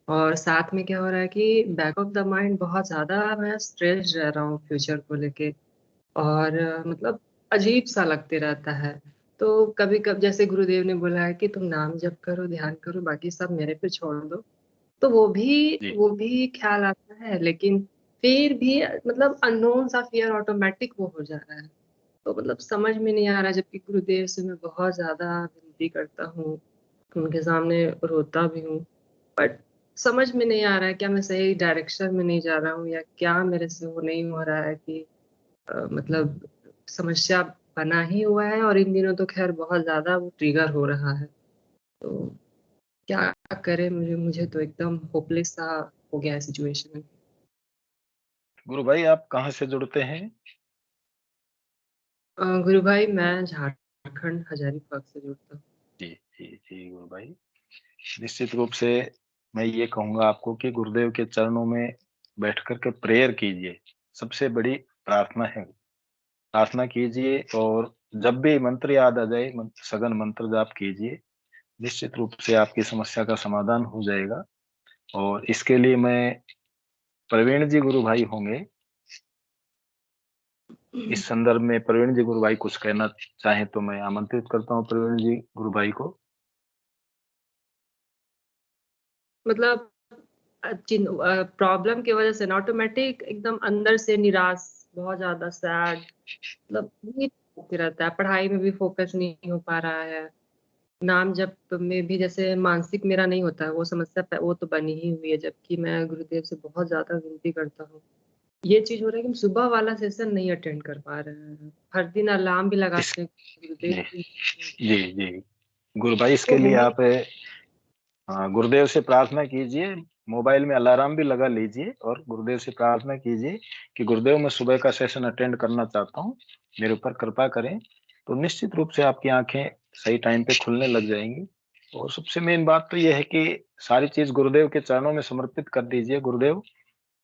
और साथ में क्या हो रहा है कि बैक ऑफ द माइंड बहुत ज्यादा मैं स्ट्रेस्ड रह रहा हूँ फ्यूचर को लेके। और मतलब अजीब सा लगते रहता है। तो कभी कभी जैसे गुरुदेव ने बोला है कि तुम नाम जप करो, ध्यान करो, बाकी सब मेरे पे छोड़ दो, तो जी वो भी ख्याल आता है, लेकिन फिर भी मतलब अननोन सा फियर ऑटोमेटिक वो हो जा रहा है। तो मतलब समझ में नहीं आ रहा, जबकि गुरुदेव से मैं बहुत ज्यादा विनती करता हूँ, उनके सामने रोता भी हूँ, बट समझ में नहीं आ रहा है क्या मैं सही डायरेक्शन में नहीं जा रहा हूँ या क्या मेरे से वो नहीं हो रहा है कि मतलब समस्या बना ही हुआ है, और इन दिनों तो खैर बहुत ज्यादा वो ट्रिगर हो रहा है। तो क्या करे, मुझे तो एकदम होपलेस सा हो गया है सिचुएशन। गुरु भाई, आप कहाँ से जुड़ते हैं? गुरु भाई मैं झारखंड हजारीबाग से जुड़ता हूँ। जी जी जी गुरु भाई, निश्चित रूप से मैं ये कहूंगा आपको कि गुरुदेव के चरणों में बैठ कर के प्रेयर कीजिए, सबसे बड़ी प्रार्थना है। प्रार्थना कीजिए और जब भी मंत्र याद आ जाए सघन मंत्र जाप कीजिए, निश्चित रूप से आपकी समस्या का समाधान हो जाएगा। और इसके लिए मैं, प्रवीण जी गुरु भाई होंगे, इस संदर्भ में प्रवीण जी गुरु भाई कुछ कहना चाहें तो मैं आमंत्रित करता हूँ प्रवीण जी गुरु भाई को। मतलब प्रॉब्लम की वजह से ना ऑटोमेटिक एकदम अंदर से निराश, बहुत ज्यादा सैड, मतलब ये होते रहता है, पढ़ाई में भी फोकस नहीं हो पा रहा है, नाम जप में भी जैसे मानसिक मेरा नहीं होता है, वो समस्या वो तो बनी ही हुई है, जबकि मैं गुरुदेव से बहुत ज्यादा विनती करता हूँ। ये चीज हो रहा है कि हम सुबह वाला सेशन नहीं अटेंड कर पा रहे हैं, हर दिन अलार्म भी इस लगाते हैं गुरुदेव जी की। जी जी गुरु भाई इसके लिए आप गुरुदेव से प्रार्थना कीजिए, मोबाइल में अलार्म भी लगा लीजिए और गुरुदेव से प्रार्थना कीजिए कि गुरुदेव मैं सुबह का सेशन अटेंड करना चाहता हूँ, मेरे ऊपर कृपा करें। तो निश्चित रूप से आपकी आंखें सही टाइम पे खुलने लग जाएंगी। और सबसे मेन बात तो यह है कि सारी चीज गुरुदेव के चरणों में समर्पित कर दीजिए। गुरुदेव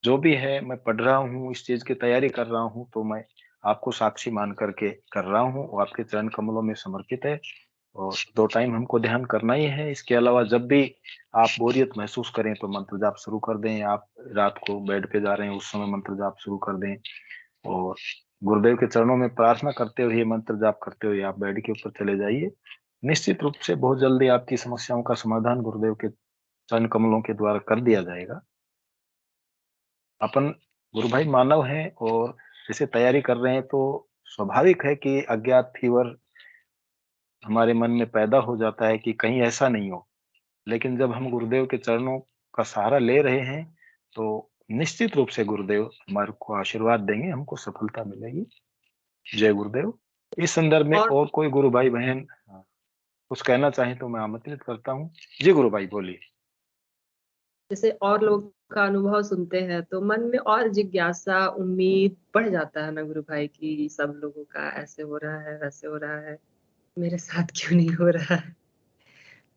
जो भी है मैं पढ़ रहा हूँ, इस चीज की तैयारी कर रहा हूँ, तो मैं आपको साक्षी मान करके कर रहा हूँ, वो आपके चरण कमलों में समर्पित है। और 2 टाइम हमको ध्यान करना ही है। इसके अलावा जब भी आप बोरियत महसूस करें तो मंत्र जाप शुरू कर दें। आप रात को बेड पे जा रहे हैं उस समय मंत्र जाप शुरू कर दें और गुरुदेव के चरणों में प्रार्थना करते हुए, मंत्र जाप करते हुए आप बेड के ऊपर चले जाइए। निश्चित रूप से बहुत जल्दी आपकी समस्याओं का समाधान गुरुदेव के चरण कमलों के द्वारा कर दिया जाएगा। अपन गुरु भाई मानव हैं और जैसे तैयारी कर रहे हैं तो स्वाभाविक है कि अज्ञात फीवर हमारे मन में पैदा हो जाता है कि कहीं ऐसा नहीं हो। लेकिन जब हम गुरुदेव के चरणों का सहारा ले रहे हैं तो निश्चित रूप से गुरुदेव हमारे को आशीर्वाद देंगे, हमको सफलता मिलेगी। जय गुरुदेव। इस संदर्भ में और कोई गुरु भाई बहन कुछ कहना चाहें तो मैं आमंत्रित करता हूँ। जी गुरु भाई बोलिए। जैसे और लोग का अनुभव सुनते हैं तो मन में और जिज्ञासा, उम्मीद बढ़ जाता है ना गुरु भाई की सब लोगों का ऐसे हो रहा है, वैसे हो रहा है, मेरे साथ क्यों नहीं हो रहा है।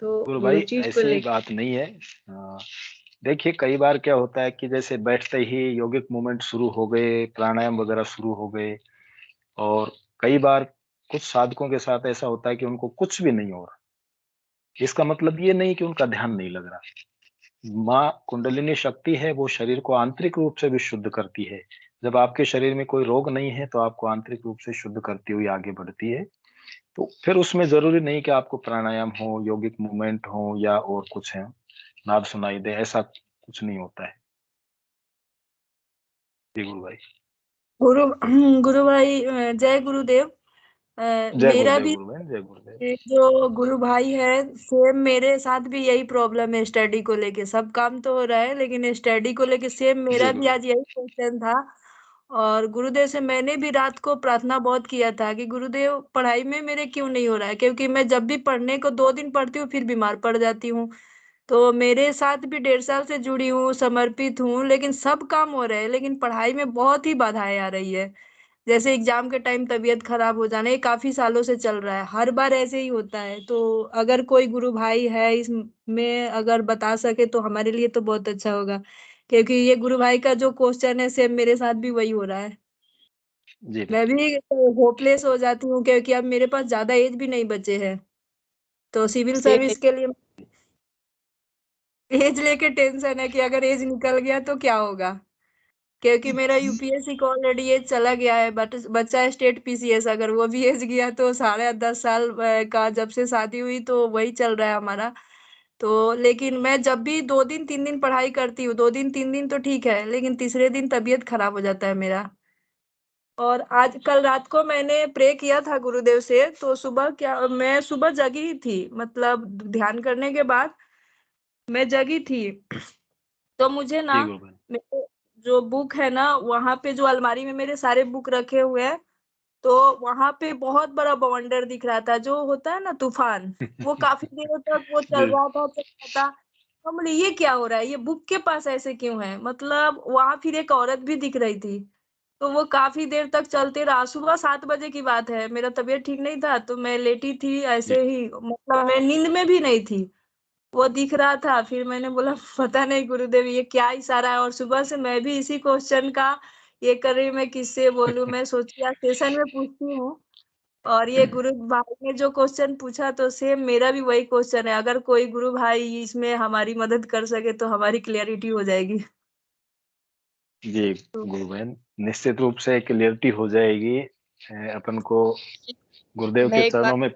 तो गुरु वो भाई चीज को ऐसी बात नहीं है। देखिए कई बार क्या होता है कि जैसे बैठते ही योगिक मूवमेंट शुरू हो गए, प्राणायाम वगैरह शुरू हो गए और कई बार कुछ साधकों के साथ ऐसा होता है कि उनको कुछ भी नहीं हो रहा। इसका मतलब ये नहीं कि उनका ध्यान नहीं लग रहा। माँ कुंडलिनी शक्ति है, वो शरीर को आंतरिक रूप से भी शुद्ध करती है। जब आपके शरीर में कोई रोग नहीं है तो आपको आंतरिक रूप से शुद्ध करती हुई आगे बढ़ती है। तो फिर उसमें जरूरी नहीं कि आपको प्राणायाम हो, यौगिक मूवमेंट हो या और कुछ है, नाद सुनाई दे, ऐसा कुछ नहीं होता है। जी गुरु भाई। गुरु भाई जय गुरुदेव। जय मेरा गुरुदेव भी गुरु बहन, जय गुरुदेव। ये जो गुरु भाई है सेम मेरे साथ भी यही प्रॉब्लम है। स्टडी को लेके सब काम तो हो रहा है लेकिन स्टडी को लेके सेम जी मेरा भी गुरु। आज यही क्वेश्चन था। और गुरुदेव से मैंने भी रात को प्रार्थना बहुत किया था कि गुरुदेव पढ़ाई में मेरे क्यों नहीं हो रहा है, क्योंकि मैं जब भी पढ़ने को 2 दिन पढ़ती हूँ फिर बीमार पड़ जाती हूँ। तो मेरे साथ भी 1.5 साल से जुड़ी हूँ, समर्पित हूँ, लेकिन सब काम हो रहे हैं लेकिन पढ़ाई में बहुत ही बाधाएं आ रही है। जैसे एग्जाम के टाइम तबीयत खराब हो जाना, ये काफी सालों से चल रहा है, हर बार ऐसे ही होता है। तो अगर कोई गुरु भाई है इसमें अगर बता सके तो हमारे लिए तो बहुत अच्छा होगा, क्योंकि ये गुरु भाई का जो क्वेश्चन है सेम मेरे साथ भी वही हो रहा है। जी मैं भी होपलेस हो जाती हूँ क्योंकि अब मेरे पास ज्यादा एज भी नहीं बचे हैं। तो सिविल सेम सर्विस के लिए एज लेके टेंशन है कि अगर एज निकल गया तो क्या होगा, क्योंकि मेरा यूपीएससी का ऑलरेडी एज चला गया है। बट बच्चा है स्टेट पीसीएस, अगर वो भी एज गया तो 10.5 साल का जब से शादी हुई तो वही चल रहा है हमारा। तो लेकिन मैं जब भी 2 दिन 3 दिन पढ़ाई करती हूँ, 2 दिन 3 दिन तो ठीक है, लेकिन तीसरे दिन तबीयत खराब हो जाता है मेरा। और आज कल रात को मैंने प्रे किया था गुरुदेव से, तो सुबह क्या मैं सुबह जगी ही थी, मतलब ध्यान करने के बाद मैं जगी थी। तो मुझे ना जी गुरु भाई। मेरे जो बुक है ना वहां पे जो अलमारी में मेरे सारे बुक रखे हुए हैं, तो वहां पे बहुत बड़ा बवंडर दिख रहा था, जो होता है ना तूफान। वो काफी देर तक वो चल जी रहा था चल रहा था। तो बोले ये क्या हो रहा है, ये बुक के पास ऐसे क्यों है, मतलब वहां फिर एक औरत भी दिख रही थी। तो वो काफी देर तक चलते रहा। सुबह 7 बजे की बात है, मेरा तबीयत ठीक नहीं था तो मैं लेटी थी जी। ऐसे ही, मतलब मैं नींद में भी नहीं थी। वो दिख रहा था, फिर मैंने बोला पता नहीं गुरुदेव ये क्या इशारा है। और सुबह से मैं भी इसी क्वेश्चन का ये कर रही हूँ, मैं किससे बोलूं, मैं सोची आज सेशन में पूछती हूँ। और ये गुरु भाई ने जो क्वेश्चन पूछा तो सेम मेरा भी वही क्वेश्चन है। अगर कोई गुरु भाई इसमें हमारी मदद कर सके तो हमारी क्लियरिटी हो जाएगी। जी तो गुरु बहन, निश्चित रूप से क्लियरिटी हो जाएगी। अपन को गुरुदेव मैं के एक बात चरणों में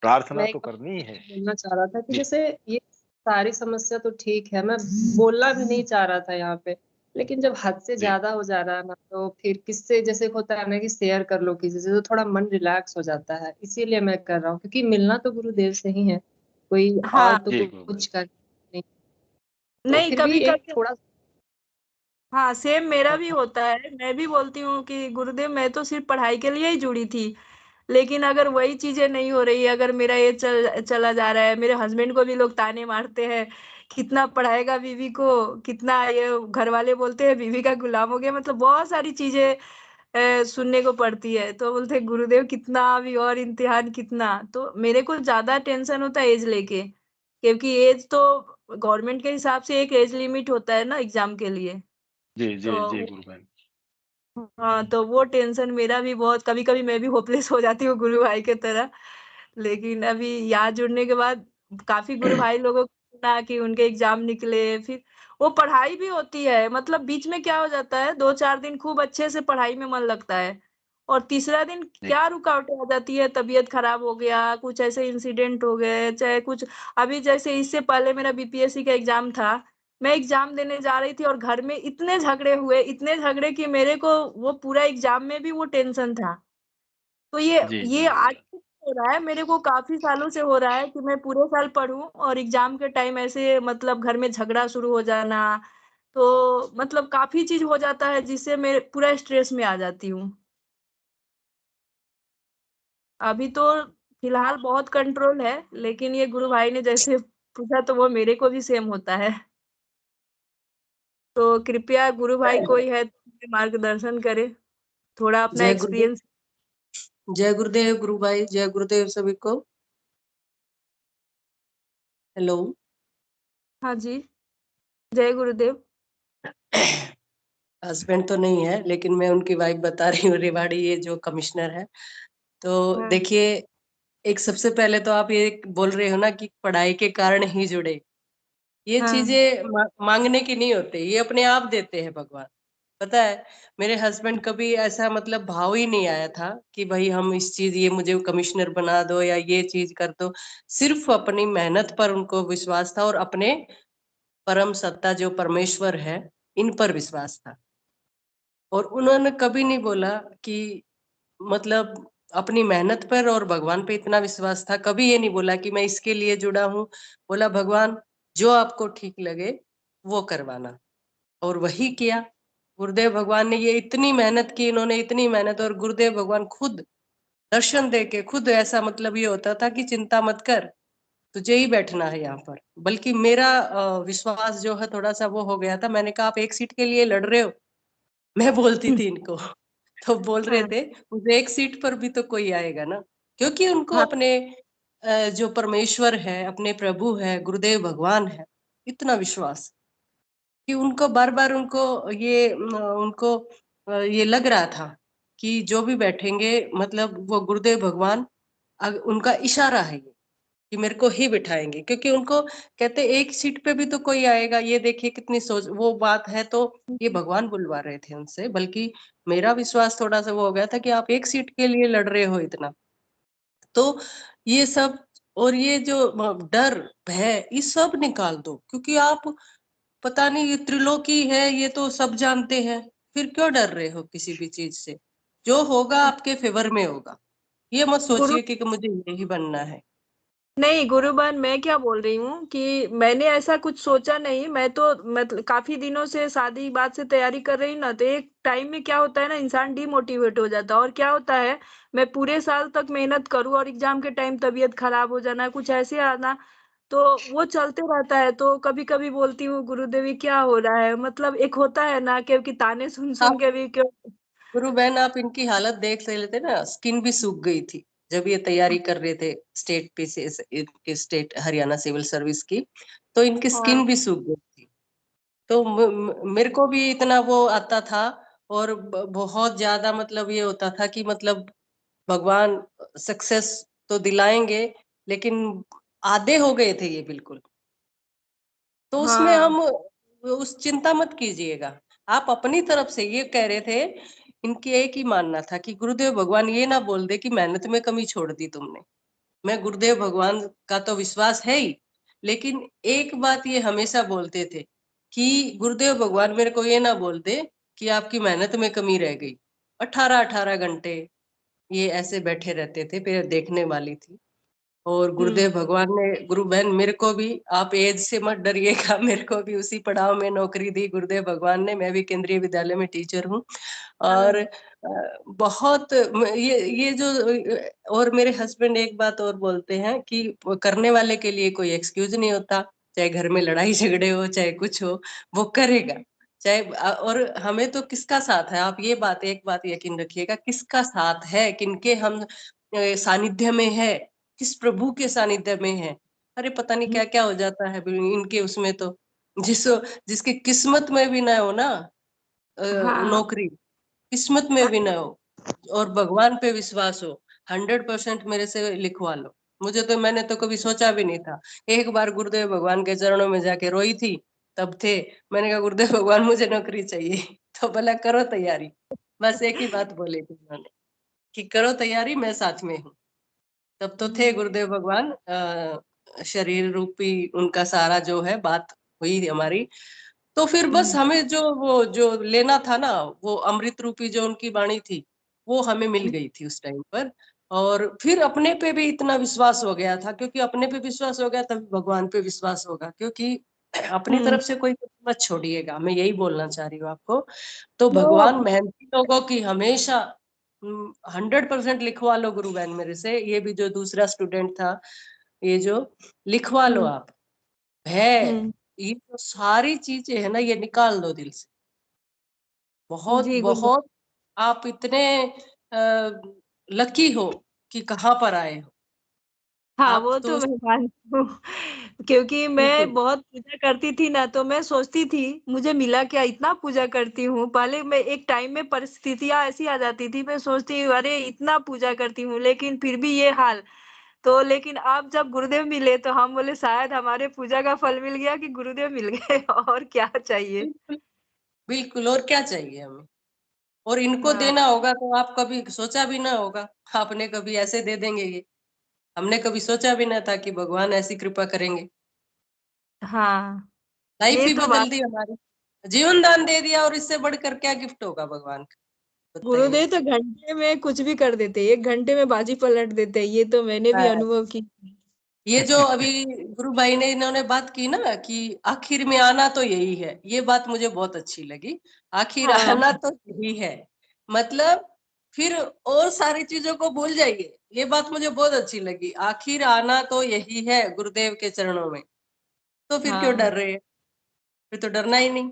प्रार्थना मैं एक तो बात करनी ही है। बोलना चाह रहा था कि जी जैसे ये सारी समस्या तो ठीक है, मैं बोलना भी नहीं चाह रहा था यहाँ पे, लेकिन जब हद से जी ज्यादा हो जा रहा है ना तो फिर किससे, जैसे होता है ना कि शेयर कर लो किसी से तो थोड़ा मन रिलैक्स हो जाता है, इसीलिए मैं कर रहा हूँ, क्योंकि मिलना तो गुरुदेव से ही है, कोई और हाँ, तो जी गुरु कुछ भाई। कर नहीं। तो नहीं फिर भी कभी एक कभी थोड़ा हाँ सेम मेरा भी हाँ, होता है। मैं भी बोलती हूँ कि गुरुदेव मैं तो सिर्फ पढ़ाई के लिए ही जुड़ी थी, लेकिन अगर वही चीजें नहीं हो रही है, अगर मेरा एज चला जा रहा है, मेरे हस्बैंड को भी लोग ताने मारते हैं, कितना पढ़ाएगा बीवी को, कितना ये घर वाले बोलते हैं बीवी का गुलाम हो गया, मतलब बहुत सारी चीजें सुनने को पड़ती है। तो बोलते हैं, गुरुदेव कितना अभी और इम्तिहान कितना। तो मेरे को ज्यादा टेंशन होता है एज लेके, क्योंकि एज तो गवर्नमेंट के हिसाब से एक एज लिमिट होता है ना एग्जाम के लिए। जी जी जी तो गुरु बहन। हाँ, तो वो टेंशन मेरा भी बहुत, कभी कभी मैं भी होपलेस हो जाती हूँ गुरु भाई की तरह। लेकिन अभी यहाँ जुड़ने के बाद काफी गुरु भाई लोगों को सुना कि उनके एग्जाम निकले, फिर वो पढ़ाई भी होती है, मतलब बीच में क्या हो जाता है, 2-4 दिन खूब अच्छे से पढ़ाई में मन लगता है, और तीसरा दिन जी क्या रुकावटें आ जाती है, तबीयत खराब हो गया, कुछ ऐसे इंसिडेंट हो गए, चाहे कुछ। अभी जैसे इससे पहले मेरा बीपीएससी का एग्जाम था, मैं एग्जाम देने जा रही थी और घर में इतने झगड़े हुए, इतने झगड़े कि मेरे को वो पूरा एग्जाम में भी वो टेंशन था। तो ये जी जी ये आज से हो रहा है, मेरे को काफी सालों से हो रहा है कि मैं पूरे साल पढूं और एग्जाम के टाइम ऐसे मतलब घर में झगड़ा शुरू हो जाना, तो मतलब काफी चीज हो जाता है जिससे मैं पूरा स्ट्रेस में आ जाती हूँ। अभी तो फिलहाल बहुत कंट्रोल है, लेकिन ये गुरु भाई ने जैसे पूछा तो वो मेरे को भी सेम होता है। तो कृपया गुरु भाई कोई है तो मुझे मार्गदर्शन करे, थोड़ा अपना जय गुरुदेव। एक्सपीरियंस। जय गुरुदेव गुरु भाई, जय गुरुदेव सभी को। हेलो। हाँ जी, जय गुरुदेव। हस्बैंड तो नहीं है, लेकिन मैं उनकी वाइफ बता रही हूँ, रेवाड़ी, ये जो कमिश्नर है। तो हाँ देखिए, एक सबसे पहले तो आप ये बोल रहे हो ना कि पढ़ाई के कारण ही जुड़े। ये हाँ चीजें मांगने की नहीं होते, ये अपने आप देते हैं भगवान। पता है, मेरे हस्बैंड कभी ऐसा मतलब भाव ही नहीं आया था कि भाई हम इस चीज, ये मुझे कमिश्नर बना दो या ये चीज कर दो। सिर्फ अपनी मेहनत पर उनको विश्वास था, और अपने परम सत्ता जो परमेश्वर है, इन पर विश्वास था। और उन्होंने कभी नहीं बोला कि मतलब अपनी मेहनत पर और भगवान पे इतना विश्वास था, कभी ये नहीं बोला कि मैं इसके लिए जुड़ा हूँ। बोला भगवान जो आपको ठीक लगे वो करवाना, और वही किया। गुरुदेव भगवान ने ये इतनी मेहनत की, इन्होंने इतनी मेहनत, और गुरुदेव भगवान खुद दर्शन दे के खुद ऐसा मतलब ये होता था कि चिंता मत कर, तुझे ही बैठना है यहाँ पर। बल्कि मेरा विश्वास जो है थोड़ा सा वो हो गया था। मैंने कहा आप एक सीट के लिए लड़ रहे हो, मैं बोलती थी इनको। तो बोल रहे हाँ थे मुझे एक सीट पर भी तो कोई आएगा ना, क्योंकि उनको हाँ अपने जो परमेश्वर है, अपने प्रभु है, गुरुदेव भगवान है, इतना विश्वास कि उनको बार बार उनको ये लग रहा था कि जो भी बैठेंगे मतलब वो गुरुदेव भगवान उनका इशारा है ये, कि मेरे को ही बिठाएंगे, क्योंकि उनको कहते एक सीट पे भी तो कोई आएगा। ये देखिए कितनी सोच वो बात है। तो ये भगवान बुलवा रहे थे उनसे, बल्कि मेरा विश्वास थोड़ा सा वो हो गया था कि आप एक सीट के लिए लड़ रहे हो इतना। तो ये सब, और ये जो डर भय, ये सब निकाल दो, क्योंकि आप पता नहीं, ये त्रिलोकी है, ये तो सब जानते हैं, फिर क्यों डर रहे हो किसी भी चीज से। जो होगा आपके फेवर में होगा। ये मत गुरु सोचिए कि मुझे यही बनना है। नहीं गुरुबन, मैं क्या बोल रही हूँ कि मैंने ऐसा कुछ सोचा नहीं। मैं तो मतलब काफी दिनों से शादी बात से तैयारी कर रही हूँ ना, तो एक टाइम में क्या होता है ना, इंसान डीमोटिवेट हो जाता है। और क्या होता है, मैं पूरे साल तक मेहनत करूँ और एग्जाम के टाइम तबीयत खराब हो जाना, कुछ ऐसे आना, तो वो चलते रहता है। तो कभी कभी बोलती हूँ गुरुदेवी क्या हो रहा है, मतलब एक होता है ना, क्योंकि ताने सुन सुन आप के भी क्यों। गुरु बहन, आप इनकी हालत देख लेते ना, स्किन भी सूख गई थी जब ये तैयारी कर रहे थे state PCS, state Haryana civil service की। तो इनकी हाँ स्किन भी सूख गई थी। तो मेरे को भी इतना वो आता था, और बहुत ज्यादा मतलब ये होता था कि मतलब भगवान सक्सेस तो दिलाएंगे, लेकिन आधे हो गए थे ये बिल्कुल। तो उसमें हाँ हम उस चिंता मत कीजिएगा। आप अपनी तरफ से ये कह रहे थे, इनकी एक ही मानना था कि गुरुदेव भगवान ये ना बोल दे कि मेहनत में कमी छोड़ दी तुमने। मैं गुरुदेव भगवान का तो विश्वास है ही, लेकिन एक बात ये हमेशा बोलते थे कि गुरुदेव भगवान मेरे को ये ना बोल दे कि आपकी मेहनत में कमी रह गई। 18-18 घंटे ये ऐसे बैठे रहते थे, फिर देखने वाली थी। और गुरुदेव भगवान ने, गुरु बहन मेरे को भी, आप एज से मत डरिएगा, मेरे को भी उसी पड़ाव में नौकरी दी गुरुदेव भगवान ने। मैं भी केंद्रीय विद्यालय में टीचर हूँ। और बहुत ये जो, और मेरे हस्बैंड एक बात और बोलते हैं कि करने वाले के लिए कोई एक्सक्यूज नहीं होता, चाहे घर में लड़ाई झगड़े हो, चाहे कुछ हो, वो करेगा। चाहे, और हमें तो किसका साथ है, आप ये बात, एक बात यकीन रखिएगा, किसका साथ है, किनके हम सानिध्य में है, किस प्रभु के सानिध्य में है। अरे पता नहीं क्या क्या हो जाता है इनके उसमें तो, जिसकी किस्मत में भी ना हो ना नौकरी, किस्मत में भी ना हो, और भगवान पे विश्वास हो, 100% मेरे से लिखवा लो। मुझे तो, मैंने तो कभी सोचा भी नहीं था। एक बार गुरुदेव भगवान के चरणों में जाके रोई थी, तब थे, मैंने कहा गुरुदेव भगवान मुझे नौकरी चाहिए। तो बोला करो तैयारी, बस एक ही बात बोली थी उन्होंने कि करो तैयारी, मैं साथ में हूँ। तब तो थे गुरुदेव भगवान, शरीर रूपी उनका सारा जो है बात हुई थी हमारी। तो फिर बस हमें जो, वो जो लेना था ना, वो अमृत रूपी जो उनकी वाणी थी, वो हमें मिल गई थी उस टाइम पर। और फिर अपने पे भी इतना विश्वास हो गया था, क्योंकि अपने पे विश्वास हो गया तभी भगवान पे विश्वास होगा। क्योंकि अपनी तरफ से कोई मत छोड़िएगा, मैं यही बोलना चाह रही हूँ आपको। तो भगवान मेहनती लोगों की हमेशा 100% लिखवा लो गुरु बहन मेरे से। ये भी जो दूसरा स्टूडेंट था, ये जो लिखवा लो आप, है ये तो सारी चीजें है ना, ये निकाल दो दिल से। बहुत जी गुरु। बहुत आप इतने लकी हो कि कहाँ पर आए हो हाँ, आप वो तो। तो मैं मानती हूँ। क्योंकि मैं बिल्कुल बहुत पूजा करती थी ना, तो मैं सोचती थी मुझे मिला क्या, इतना पूजा करती हूँ। पहले मैं एक टाइम में परिस्थितियां ऐसी आ जाती थी, मैं सोचती हूँ अरे इतना पूजा करती हूँ लेकिन फिर भी ये हाल। तो लेकिन अब जब गुरुदेव मिले तो हम बोले शायद हमारे पूजा का फल मिल गया कि गुरुदेव मिल गए। और क्या चाहिए। बिल्कुल बिल्कुल, और क्या चाहिए हमें। और इनको हाँ देना होगा तो आप कभी सोचा भी ना होगा, आपने कभी ऐसे दे देंगे ये, हमने कभी सोचा भी ना था कि भगवान ऐसी कृपा करेंगे। हाँ, लाइफ ये ही तो बात। बदल दी हमारी, जीवन दान दे दिया, और इससे बढ़कर क्या गिफ्ट होगा भगवान का, बताइए। गुरुदेव तो घंटे में कुछ भी कर देते, 1 घंटे में बाजी पलट देते, ये तो मैंने भी बस, अनुभव की। ये जो अभी गुरु भाई ने, इन्होंने बात की ना कि आखिर में आना तो यही है, ये बात मुझे बहुत अच्छी लगी। आखिर हाँ आना तो यही है, मतलब फिर और सारी चीजों को भूल जाइए, ये बात मुझे बहुत अच्छी लगी। आखिर आना तो यही है गुरुदेव के चरणों में, तो फिर क्यों हाँ डर रहे हैं, फिर तो डरना ही नहीं।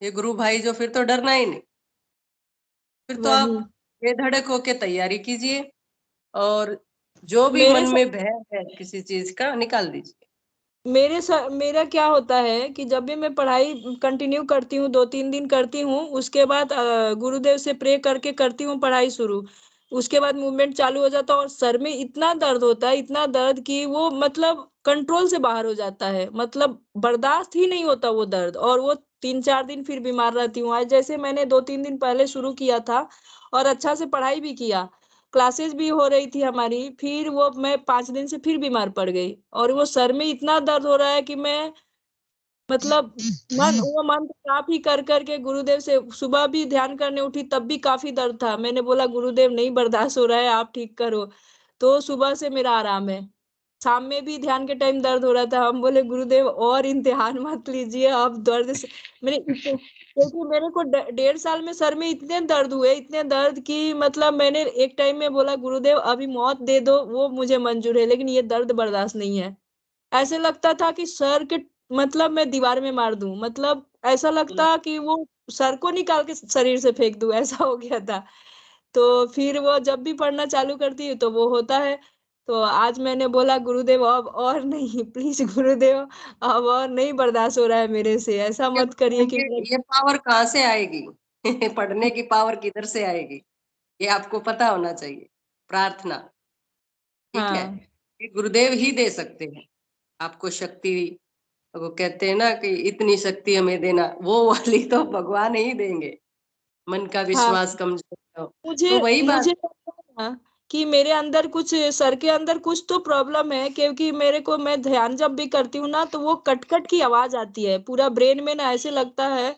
ये गुरु भाई जो, फिर तो डरना ही नहीं। फिर तो वही। आप बेधड़क होके तैयारी कीजिए, और जो भी मेरे मन में भय है किसी चीज का, निकाल दीजिए। मेरा क्या होता है कि जब भी मैं पढ़ाई कंटिन्यू करती हूँ, 2-3 दिन करती हूँ, उसके बाद गुरुदेव से प्रे करके करती हूँ पढ़ाई शुरू। उसके बाद मूवमेंट चालू हो जाता है और सर में इतना दर्द होता है, इतना दर्द कि वो मतलब कंट्रोल से बाहर हो जाता है, मतलब बर्दाश्त ही नहीं होता वो दर्द। और वो 3-4 दिन फिर बीमार रहती हूँ। आज जैसे मैंने 2-3 दिन पहले शुरू किया था और अच्छा से पढ़ाई भी किया, क्लासेस भी हो रही थी हमारी, फिर वो मैं 5 दिन से फिर बीमार पड़ गई। और वो सर में इतना दर्द हो रहा है कि मैं मतलब वो मंत्र जाप ही कर करके गुरुदेव से सुबह भी ध्यान करने उठी तब भी काफी दर्द था। मैंने बोला गुरुदेव नहीं बर्दाश्त हो रहा है, आप ठीक करो। तो सुबह से मेरा आराम है। शाम में भी ध्यान के टाइम दर्द हो रहा था, हम बोले गुरुदेव और इम्तिहान मत लीजिए अब दर्द से। मैंने क्योंकि मेरे को 1.5 साल में सर में इतने दर्द हुए, इतने दर्द कि मतलब मैंने एक टाइम में बोला गुरुदेव अभी मौत दे दो वो मुझे मंजूर है, लेकिन ये दर्द बर्दाश्त नहीं है। ऐसे लगता था कि सर के मतलब मैं दीवार में मार दूं, मतलब ऐसा लगता कि वो सर को निकाल के शरीर से फेंक दूं, ऐसा हो गया था। तो फिर वो जब भी पढ़ना चालू करती है तो वो होता है। तो आज मैंने बोला गुरुदेव अब और नहीं, प्लीज गुरुदेव अब और नहीं बर्दाश्त हो रहा है मेरे से, ऐसा ये मत करिए कि ये पावर कहाँ से आएगी? पढ़ने की पावर किधर से आएगी, ये आपको पता होना चाहिए। प्रार्थना, ठीक है, हाँ ये गुरुदेव ही दे सकते हैं आपको शक्ति। वो कहते हैं ना कि इतनी शक्ति हमें देना, वो वाली तो भगवान ही देंगे। मन का हाँ। विश्वास कमजोर हो मुझे तो वही बात। मुझे लगता है ना कि मेरे अंदर कुछ, सर के अंदर कुछ तो प्रॉब्लम है, क्योंकि मेरे को, मैं ध्यान जब भी करती हूँ ना तो वो कट कट की आवाज आती है पूरा ब्रेन में ना, ऐसे लगता है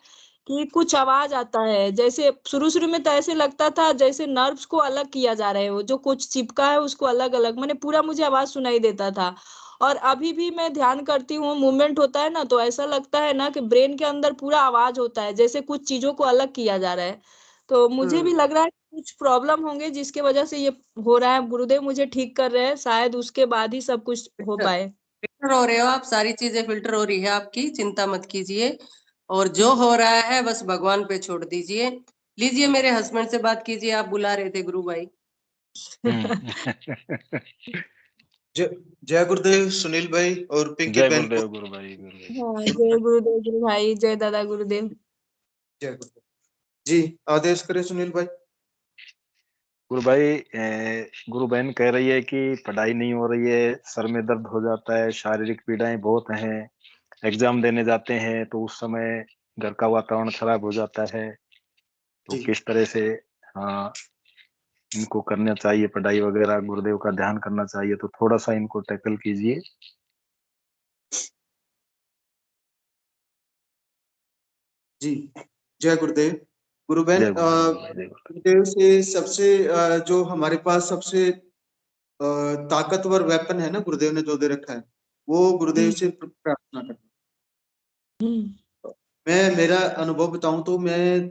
कि कुछ आवाज आता है, जैसे शुरू में तो ऐसे लगता था जैसे नर्व्स को अलग किया जा रहा है, वो जो कुछ चिपका है उसको अलग अलग, मैंने पूरा मुझे आवाज सुनाई देता था। और अभी भी मैं ध्यान करती हूँ, मूवमेंट होता है ना, तो ऐसा लगता है ना कि ब्रेन के अंदर पूरा आवाज होता है, जैसे कुछ चीजों को अलग किया जा रहा है। तो मुझे भी लग रहा है कुछ प्रॉब्लम होंगे जिसके वजह से ये हो रहा है। गुरुदेव मुझे ठीक कर रहे हैं, शायद उसके बाद ही सब कुछ हो पाए। फिल्टर हो रहे हो आप, सारी चीजें फिल्टर हो रही है आपकी, चिंता मत कीजिए। और जो हो रहा है बस भगवान पे छोड़ दीजिए। लीजिए मेरे हस्बैंड से बात कीजिए, आप बुला रहे थे गुरु भाई। जय गुरुदेव सुनील भाई और पिंकी जय बहन को। गुरुदेव गुरु भाई, गुरु भाई। हाँ, जय गुरुदेव गुरु भाई, जय दादा गुरुदेव। जय गुरुदेव जी, आदेश करें सुनील भाई। गुरु भाई, गुरु बहन कह रही है कि पढ़ाई नहीं हो रही है, सर में दर्द हो जाता है, शारीरिक पीड़ाएं बहुत हैं, एग्जाम देने जाते हैं तो उस समय घर का वातावरण खराब हो जाता है, तो जी किस तरह से हाँ इनको करना चाहिए, पढ़ाई वगैरह गुरुदेव का ध्यान करना चाहिए, तो थोड़ा सा इनको टैकल कीजिए। जी, जय गुरुदेव। गुरु बहन, जय गुरुदेव गुरु भाई, जय गुरुदेव। गुरुदेव से सबसे जो हमारे पास सबसे ताकतवर वेपन है ना, गुरुदेव ने जो दे रखा है, वो गुरुदेव से प्रार्थना करना। मैं मेरा अनुभव बताऊं तो मैं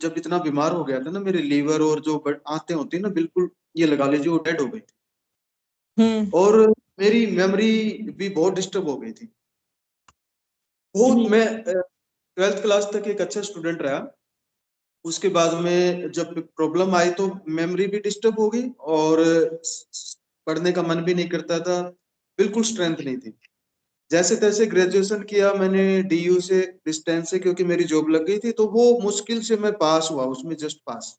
जब इतना बीमार हो गया था ना, मेरे लीवर और जो आंतें होती है ना, बिल्कुल ये लगा लीजिए वो डेड हो गई थी। और मेरी मेमोरी भी बहुत डिस्टर्ब हो गई थी। बहुत मैं 12th क्लास तक एक अच्छा स्टूडेंट रहा। उसके बाद में जब प्रॉब्लम आई तो मेमोरी भी डिस्टर्ब हो गई और पढ़ने का मन भी नहीं करता था, बिल्कुल स्ट्रेंथ नहीं थी। जैसे तैसे ग्रेजुएशन किया मैंने डीयू से, डिस्टेंस से, क्योंकि मेरी जॉब लग गई थी, तो वो मुश्किल से मैं पास हुआ उसमें, जस्ट पास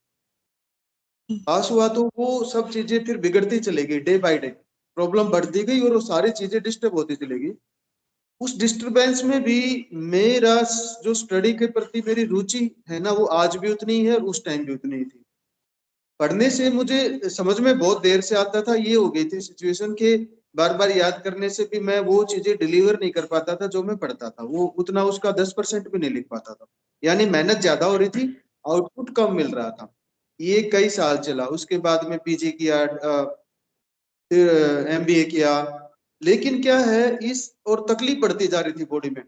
हुआ। तो वो सब चीजें फिर बिगड़ती चली गई, डे बाय डे प्रॉब्लम बढ़ती गई और वो सारी चीजें डिस्टर्ब होती चली गई। उस डिस्टरबेंस में भी मेरा जो स्टडी के प्रति मेरी रुचि है ना, वो आज भी उतनी ही है और उस टाइम भी उतनी ही थी। पढ़ने से मुझे समझ में बहुत देर से आता था, ये हो गई थी सिचुएशन के बार बार याद करने से भी मैं वो चीजें डिलीवर नहीं कर पाता था जो मैं पढ़ता था, वो उतना उसका 10% भी नहीं लिख पाता था। यानी मेहनत ज्यादा हो रही थी, आउटपुट कम मिल रहा था। ये कई साल चला। उसके बाद में पीजी किया, फिर एमबीए किया। लेकिन क्या है, इस और तकलीफ बढ़ती जा रही थी बॉडी में,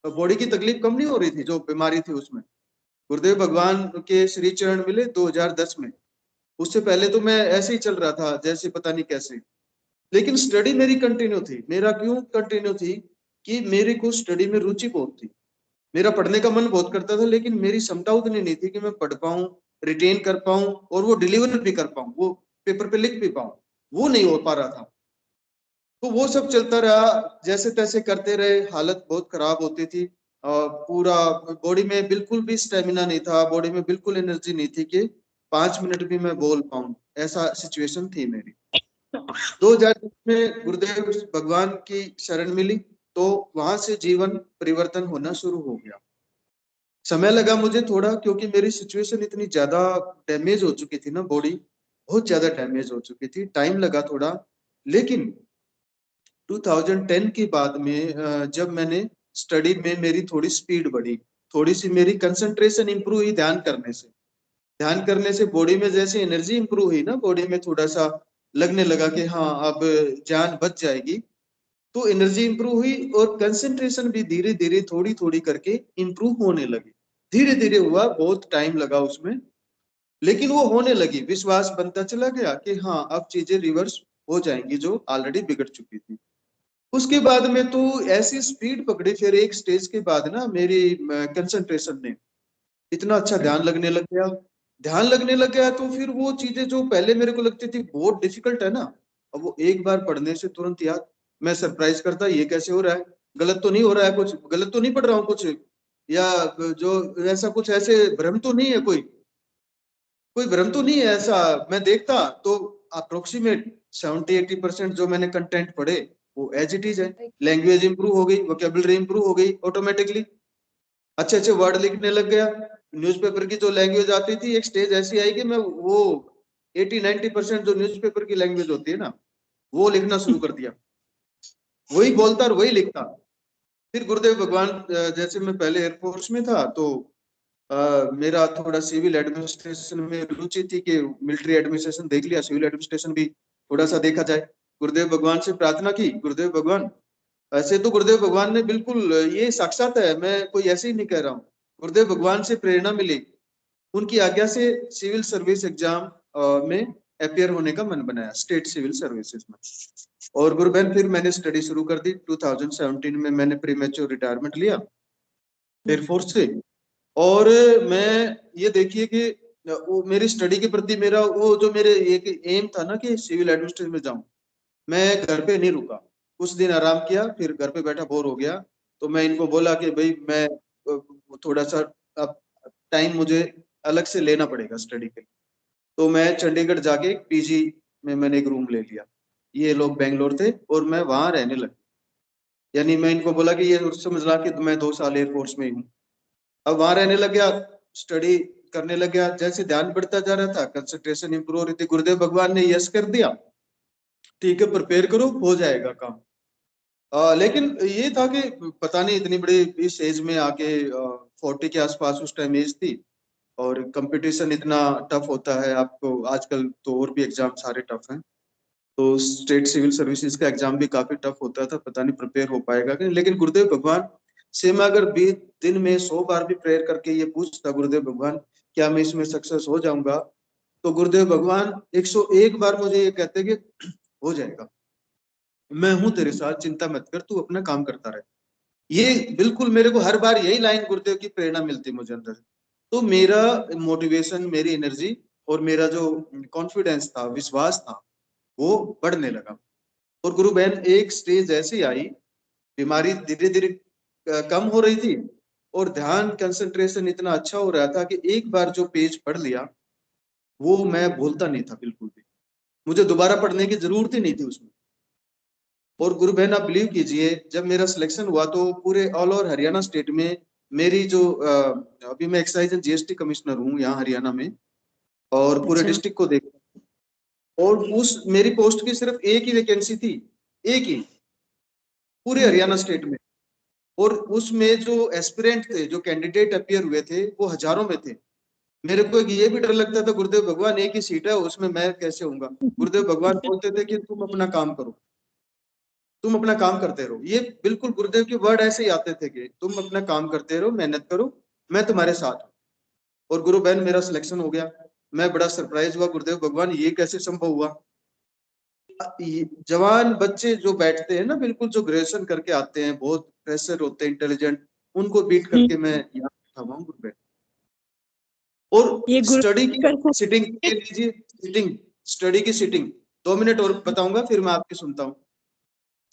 बॉडी की तकलीफ कम नहीं हो रही थी जो बीमारी थी उसमें। गुरुदेव भगवान के श्री चरण मिले 2010 में। उससे पहले तो मैं ऐसे ही चल रहा था जैसे पता नहीं कैसे। लेकिन स्टडी मेरी कंटिन्यू थी। मेरा क्यों कंटिन्यू थी कि मेरे को स्टडी में रुचि बहुत थी, मेरा पढ़ने का मन बहुत करता था, लेकिन मेरी क्षमता उतनी नहीं थी कि मैं पढ़ पाऊं, रिटेन कर पाऊं और वो डिलीवर भी कर पाऊं, वो पेपर पे लिख भी पाऊं। वो नहीं हो पा रहा था। तो वो सब चलता रहा, जैसे तैसे करते रहे। हालत बहुत खराब होती थी, पूरा बॉडी में बिल्कुल भी स्टेमिना नहीं था, बॉडी में बिल्कुल एनर्जी नहीं थी कि 5 मिनट भी मैं बोल पाऊं, ऐसा सिचुएशन थी मेरी। 2010 में गुरुदेव भगवान की शरण मिली, तो वहां से जीवन परिवर्तन होना शुरू हो गया। समय लगा मुझे थोड़ा, क्योंकि मेरी सिचुएशन इतनी ज्यादा डैमेज हो चुकी थी ना, बॉडी बहुत ज्यादा डैमेज हो चुकी थी, टाइम लगा थोड़ा। लेकिन 2010 के बाद में जब मैंने स्टडी में मेरी थोड़ी स्पीड बढ़ी, थोड़ी सी मेरी कंसंट्रेशन इंप्रूव हुई, ध्यान करने से बॉडी में जैसे एनर्जी इंप्रूव हुई ना, बॉडी में थोड़ा सा लगने लगा कि हाँ अब जान बच जाएगी, तो एनर्जी इंप्रूव हुई और कंसंट्रेशन भी धीरे धीरे थोड़ी थोड़ी करके इंप्रूव होने लगी। धीरे धीरे हुआ, बहुत टाइम लगा उसमें, लेकिन वो होने लगी। विश्वास बनता चला गया कि हाँ अब चीजें रिवर्स हो जाएंगी जो ऑलरेडी बिगड़ चुकी थी। उसके बाद में तो ऐसी स्पीड पकड़ी, फिर एक स्टेज के बाद ना मेरी कंसंट्रेशन ने इतना अच्छा ध्यान लगने लग गया। तो फिर वो चीजें जो पहले मेरे को लगती थी बहुत डिफिकल्ट है ना, अब वो एक बार पढ़ने से तुरंत याद। मैं सरप्राइज करता, ये कैसे हो रहा है, गलत तो नहीं हो रहा है, कुछ गलत तो नहीं पढ़ रहा हूँ कुछ, या जो ऐसा कुछ ऐसे भ्रम तो नहीं है, कोई भ्रम तो नहीं है ऐसा। मैं देखता तो अप्रोक्सीमेट 70-80% जो मैंने कंटेंट पढ़े वो एज इट इज है। लैंग्वेज इंप्रूव हो गई, वोकेबलरी इंप्रूव हो गई ऑटोमेटिकली, अच्छे अच्छे वर्ड लिखने लग गया। न्यूज़पेपर की जो लैंग्वेज आती थी, एक स्टेज ऐसी आई कि मैं वो 80-90% जो न्यूज़पेपर की लैंग्वेज होती है ना, वो लिखना शुरू कर दिया, वही बोलता और वही लिखता। फिर गुरुदेव भगवान, जैसे मैं पहले एयरफोर्स में था, तो मेरा थोड़ा सिविल एडमिनिस्ट्रेशन में रुचि थी कि मिलिट्री एडमिनिस्ट्रेशन देख लिया, सिविल एडमिनिस्ट्रेशन भी थोड़ा सा देखा जाए। गुरुदेव भगवान से प्रार्थना की, गुरुदेव भगवान, ऐसे तो गुरुदेव भगवान ने बिल्कुल, ये साक्षात है, मैं कोई ऐसे ही नहीं कह रहा हूँ, गुरुदेव भगवान से प्रेरणा मिली, उनकी आज्ञा से सिविल सर्विस एग्जाम में अपियर होने का मन बनाया, स्टेट सिविल सर्विसेज में। और गुरु बहन फिर मैंने स्टडी शुरू कर दी। 2017 में मैंने प्रीमेच्योर रिटायरमेंट लिया एयरफोर्स से। और मैं ये देखिए कि वो मेरी स्टडी के प्रति मेरा वो जो मेरे एक एम था ना कि सिविल एडमिनिस्ट्रेशन में जाऊं, मैं घर पे नहीं रुका, कुछ दिन आराम किया, फिर घर पे बैठा बोर हो गया, तो मैं इनको बोला कि भाई मैं थोड़ा सा अब टाइम मुझे अलग से लेना पड़ेगा स्टडी के लिए। तो मैं चंडीगढ़ जाके पीजी में मैंने एक रूम ले लिया, ये लोग बेंगलोर थे और मैं वहां रहने लगा। यानी मैं इनको बोला कि ये समझ ला कि मैं 2 साल एयरफोर्स में हूँ। अब वहां रहने लग गया, स्टडी करने लग गया, जैसे ध्यान बढ़ता जा रहा था, कंसंट्रेशन इंप्रूव हो रही थी। गुरुदेव भगवान ने यस कर दिया, ठीक है प्रिपेयर करो, हो जाएगा काम। लेकिन ये था कि पता नहीं इतनी बड़ी इस एज में आके 40 के आसपास उस टाइम एज थी, और कंपटीशन इतना टफ होता है आपको, आजकल तो और भी एग्जाम सारे टफ हैं, तो स्टेट सिविल सर्विसेज का एग्जाम भी काफी टफ होता था, पता नहीं प्रिपेयर हो पाएगा कि। लेकिन गुरुदेव भगवान से मैं अगर दिन में 100 बार भी प्रेयर करके ये पूछता, गुरुदेव भगवान क्या मैं इसमें सक्सेस हो जाऊंगा, तो गुरुदेव भगवान 101 बार मुझे ये कहते कि हो जाएगा, मैं हूं तेरे साथ, चिंता मत कर, तू अपना काम करता रहे। ये बिल्कुल मेरे को हर बार यही लाइन गुरुदेव की प्रेरणा मिलती मुझे अंदर। तो मेरा मोटिवेशन, मेरी एनर्जी और मेरा जो कॉन्फिडेंस था, विश्वास था, वो बढ़ने लगा। और गुरु बहन एक स्टेज ऐसी आई, बीमारी धीरे धीरे कम हो रही थी और ध्यान कंसंट्रेशन इतना अच्छा हो रहा था कि एक बार जो पेज पढ़ लिया वो मैं भूलता नहीं था बिल्कुल भी, मुझे दोबारा पढ़ने की जरूरत ही नहीं थी उसमें। और गुरु बहन आप बिलीव कीजिए, जब मेरा सिलेक्शन हुआ तो पूरे ऑल ओवर हरियाणा स्टेट में मेरी जो अभी मैं एक्साइज एंड जीएसटी कमिश्नर हूँ यहाँ हरियाणा में, और पूरे डिस्ट्रिक्ट को देख, और उस मेरी पोस्ट की सिर्फ एक ही वैकेंसी थी, एक ही पूरे हरियाणा स्टेट में, और उसमें जो एस्पिरेंट थे, जो कैंडिडेट अपियर हुए थे, वो हजारों में थे। मेरे को ये भी डर लगता था, गुरुदेव भगवान एक ही सीट है, उसमें मैं कैसे होऊंगा। गुरुदेव भगवान बोलते थे कि तुम अपना काम करो, तुम अपना काम करते रहो। ये बिल्कुल गुरुदेव के वर्ड ऐसे ही आते थे कि तुम अपना काम करते रहो, मेहनत करो, मैं तुम्हारे साथ हूँ। और गुरु बहन मेरा सिलेक्शन हो गया। मैं बड़ा सरप्राइज हुआ, गुरुदेव भगवान ये कैसे संभव हुआ। जवान बच्चे जो बैठते हैं ना, बिल्कुल जो ग्रेजुएशन करके आते हैं, बहुत प्रेशर होते हैं, इंटेलिजेंट, उनको बीट करके मैं यहाँ बैठा हुआ हूँ गुरु बहन। और स्टडी की सिटिंग लीजिए, सिटिंग स्टडी की सिटिंग 2 मिनट और बताऊंगा, फिर मैं आपकी सुनता हूँ।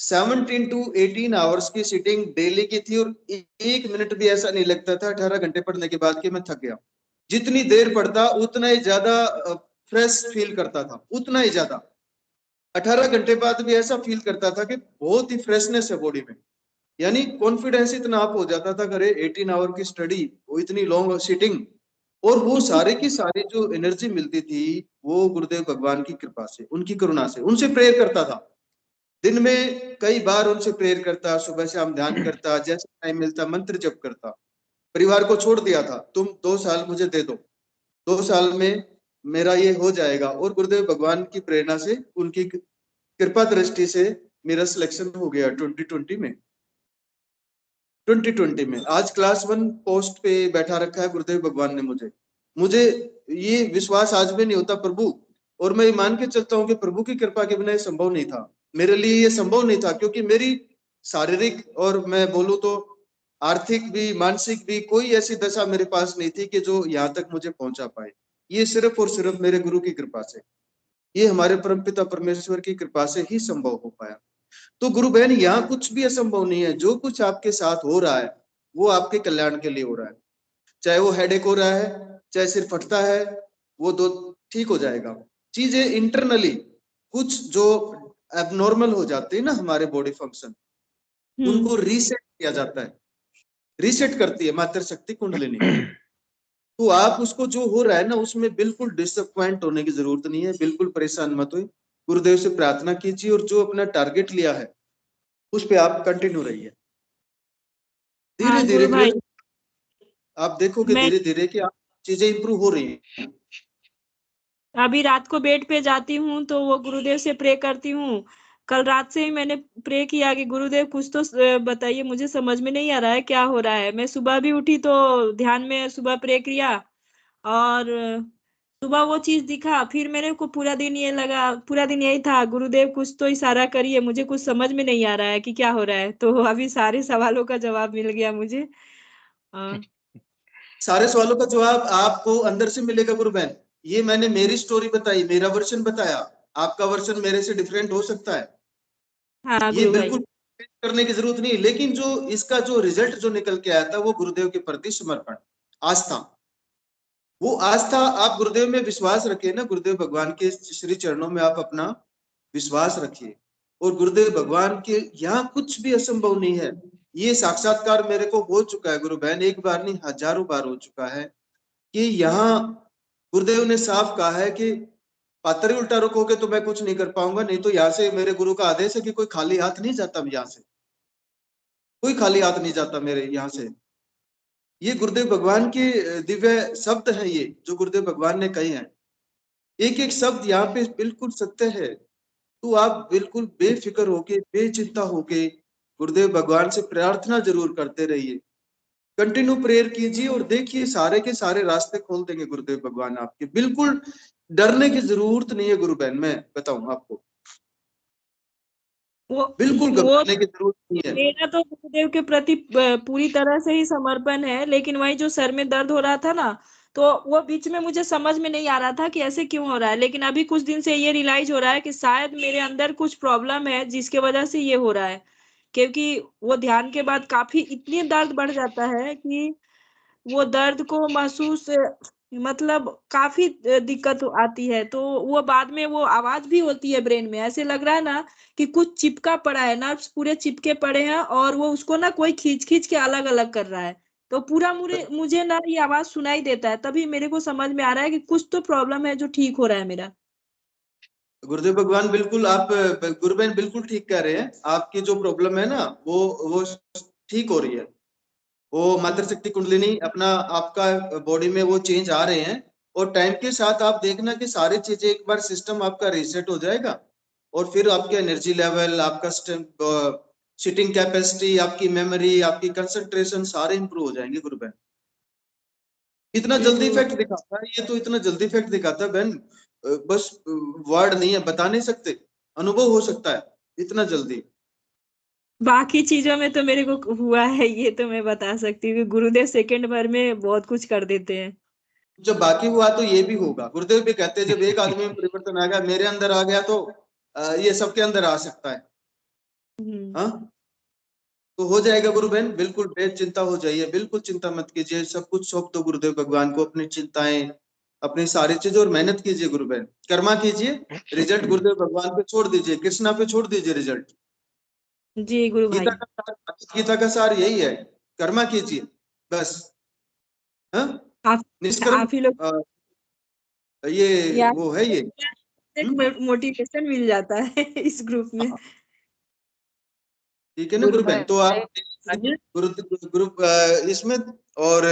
17 to 18 आवर्स की सिटिंग डेली की थी, और 1 मिनट भी ऐसा नहीं लगता था 18 घंटे पढ़ने के बाद कि मैं थक गया। जितनी देर पढ़ता उतना ही ज्यादा फ्रेश फील करता था, उतना ही ज्यादा। 18 घंटे बाद भी ऐसा फील करता था कि बहुत ही फ्रेशनेस है बॉडी में, यानी कॉन्फिडेंस इतना अप हो जाता था। करे 18 आवर की स्टडी, वो इतनी लॉन्ग सिटिंग, और वो सारे की सारी जो एनर्जी मिलती थी वो गुरुदेव भगवान की कृपा से, उनकी करुणा से। उनसे प्रेयर करता था, दिन में कई बार उनसे प्रेयर करता, सुबह शाम ध्यान करता, जैसे टाइम मिलता मंत्र जप करता। परिवार को छोड़ दिया था, तुम 2 साल मुझे दे दो, 2 साल में मेरा ये हो जाएगा। और गुरुदेव भगवान की प्रेरणा से, उनकी कृपा दृष्टि से मेरा सिलेक्शन हो गया 2020 में। 2020 में आज क्लास 1 पोस्ट पे बैठा रखा है गुरुदेव भगवान ने मुझे ये विश्वास आज भी नहीं होता प्रभु, और मैं मान के चलता हूँ कि प्रभु की कृपा के बिना ये संभव नहीं था, मेरे लिए ये संभव नहीं था। क्योंकि मेरी शारीरिक और मैं बोलूँ तो आर्थिक भी, मानसिक भी कोई ऐसी दशा मेरे पास नहीं थी कि जो यहाँ तक मुझे पहुंचा पाए। ये सिर्फ और सिर्फ मेरे गुरु की कृपा से, ये हमारे परमपिता परमेश्वर की कृपा से ही संभव हो पाया। तो गुरु बहन यहाँ कुछ भी असंभव नहीं है, जो कुछ आपके साथ हो रहा है वो आपके कल्याण के लिए हो रहा है। चाहे वो हेडेक हो रहा है, चाहे सिर फटता है, वो दो ठीक हो जाएगा। चीजें इंटरनली कुछ जो एबनॉर्मल हो जाते हैं ना हमारे बॉडी फंक्शन, उनको रीसेट किया जाता है, रीसेट करती है मातृ शक्ति कुंडलिनी। तो आप उसको जो हो रहा है ना, उसमें बिल्कुल डिसअपॉइंट होने की जरूरत नहीं है, बिल्कुल परेशान मत हो। गुरुदेव से प्रार्थना कीजिए और जो अपना टारगेट लिया है उस पे आप कंटिन्यू रहिए। धीरे धीरे आप देखोगे मैं धीरे धीरे कि आप चीजें इंप्रूव हो रही हैं। अभी रात को बेड पे जाती हूँ तो वो गुरुदेव से प्रे करती हूँ। कल रात से ही मैंने प्रे किया कि गुरुदेव कुछ तो बताइए, मुझे समझ में नहीं आ रहा है क्या हो रहा है। मैं सुबह भी उठी तो ध्यान में सुबह प्रे किया और सुबह वो चीज दिखा। फिर मेरे को पूरा दिन ये लगा, पूरा दिन यही था, गुरुदेव कुछ तो इशारा करिए, मुझे कुछ समझ में नहीं आ रहा है कि क्या हो रहा है। तो अभी सारे सवालों का जवाब मिल गया मुझे। सारे सवालों का जवाब आपको अंदर से मिलेगा गुरु बहन। ये मैंने मेरी स्टोरी बताई, मेरा वर्जन बताया, आपका वर्जन मेरे से डिफरेंट हो सकता है। हाँ ये गुरु भाई। बिल्कुल करने की जरूरत नहीं, लेकिन जो इसका जो रिजल्ट जो निकल के आया था वो गुरुदेव के प्रति समर्पण, आस्था। वो आस्था आप गुरुदेव में विश्वास रखिए ना, गुरुदेव भगवान के श्री चरणों में आप अपना विश्वास रखिए। और गुरुदेव भगवान के यहाँ कुछ भी असंभव नहीं है। ये साक्षात्कार मेरे को हो चुका है गुरु बहन, एक बार नहीं हजारों बार हो चुका है कि यहाँ गुरुदेव ने साफ कहा है कि पात्र उल्टा रखोगे तो मैं कुछ नहीं कर पाऊंगा, नहीं तो यहाँ से मेरे गुरु का आदेश है कि कोई खाली हाथ नहीं जाता, यहाँ से कोई खाली हाथ नहीं जाता मेरे यहाँ से। ये गुरुदेव भगवान के दिव्य शब्द हैं, ये जो गुरुदेव भगवान ने कहे हैं, एक एक शब्द यहाँ पे बिल्कुल सत्य है। तो आप बिल्कुल बेफिक्र होके, बेचिंता होके गुरुदेव भगवान से प्रार्थना जरूर करते रहिए, कंटिन्यू प्रेयर कीजिए और देखिए सारे के सारे रास्ते खोल देंगे गुरुदेव भगवान आपके। बिल्कुल डरने की जरूरत नहीं है गुरु बहन, मैं बताऊं आपको, बिल्कुल घबराने की जरूरत नहीं है। मेरा तो गुरुदेव के प्रति पूरी तरह से ही समर्पण है, लेकिन वही जो सर में दर्द हो रहा था ना, तो वो बीच में मुझे समझ में नहीं आ रहा था कि ऐसे क्यों हो रहा है। लेकिन अभी कुछ दिन से ये रियलाइज हो रहा है कि शायद मेरे अंदर कुछ प्रॉब्लम है जिसके वजह से ये हो रहा है। क्योंकि वो ध्यान के बाद काफी इतनी दर्द बढ़ जाता है कि वो दर्द को महसूस, मतलब काफी दिक्कत आती है। तो वो बाद में वो आवाज भी होती है ब्रेन में, ऐसे लग रहा है ना कि कुछ चिपका पड़ा है, नर्व्स पूरे चिपके पड़े हैं और वो उसको ना कोई खींच खींच के अलग अलग कर रहा है। तो पूरा मुझे ना ये आवाज सुनाई देता है, तभी मेरे को समझ में आ रहा है कि कुछ तो प्रॉब्लम है जो ठीक हो रहा है मेरा। गुरुदेव भगवान बिल्कुल, आप गुरु बहन बिल्कुल ठीक कह रहे हैं। आपकी जो प्रॉब्लम है ना वो ठीक हो रही है। वो मातृ शक्ति कुंडलिनी अपना आपका बॉडी में वो चेंज आ रहे हैं, और टाइम के साथ आप देखना कि सारी चीजें एक बार सिस्टम आपका रीसेट हो जाएगा और फिर आपके एनर्जी लेवल, आपका सिटिंग कैपेसिटी, आपकी मेमोरी, आपकी कंसंट्रेशन सारे इंप्रूव हो जाएंगे गुरु बहन। इतना जल्दी इफेक्ट दिखाता है ये, तो इतना जल्दी इफेक्ट दिखाता है बहन, बस वर्ड नहीं है, बता नहीं सकते, अनुभव हो सकता है इतना जल्दी। बाकी चीजों में तो मेरे को हुआ है, ये तो मैं बता सकती हूँ कि गुरुदेव सेकंड भर में बहुत कुछ कर देते हैं। जब बाकी हुआ तो ये भी होगा। गुरुदेव भी कहते हैं जब एक आदमी में परिवर्तन आ गया, मेरे अंदर आ गया, तो ये सबके अंदर आ सकता है। हाँ, तो हो जाएगा गुरु बहन, बिल्कुल बेचिंता हो जाइए, बिल्कुल चिंता मत कीजिए। सब कुछ सौंप दो गुरुदेव भगवान को, अपनी चिंताएं, अपनी सारी चीजें, और मेहनत कीजिए गुरु बहन, कर्मा कीजिए। रिजल्ट गुरुदेव भगवान पे छोड़ दीजिए, कृष्णा पे छोड़ दीजिए रिजल्ट। जी गुरु भाई। गीता का सार यही है, कर्मा कीजिए बस। निष्कर्म, आप ही लोग ये वो है, ये मोटिवेशन मिल जाता है इस ग्रुप में। ठीक है ना गुरु बहन। तो आप गुरु इसमें, और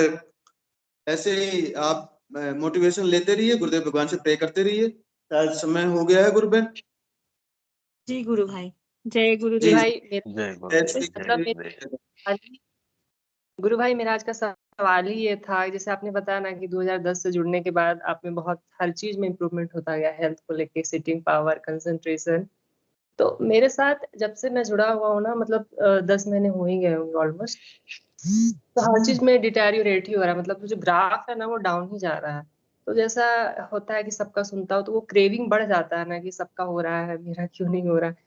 ऐसे ही आप मोटिवेशन लेते रहिए, गुरुदेव भगवान से प्रे करते रहिए। शायद समय हो गया है गुरु बहन। जी गुरु भाई, जय गुरुदेव। गुरु भाई मेरा आज का सवाल ही ये था, जैसे आपने बताया ना कि 2010 से जुड़ने के बाद आप में बहुत हर चीज में इम्प्रूवमेंट होता गया, हेल्थ को लेके, सिटिंग पावर, कंसंट्रेशन। तो मेरे साथ जब से मैं जुड़ा हुआ हूँ ना, मतलब 10 महीने हो ही गए होंगे ऑलमोस्ट, तो हर चीज में डिटेरियोरेट ही हो रहा है, मतलब जो ग्राफ है ना वो डाउन ही जा रहा है। तो जैसा होता है कि सबका सुनता हो तो वो क्रेविंग बढ़ जाता है ना कि सबका हो रहा है, मेरा क्यों नहीं हो रहा है।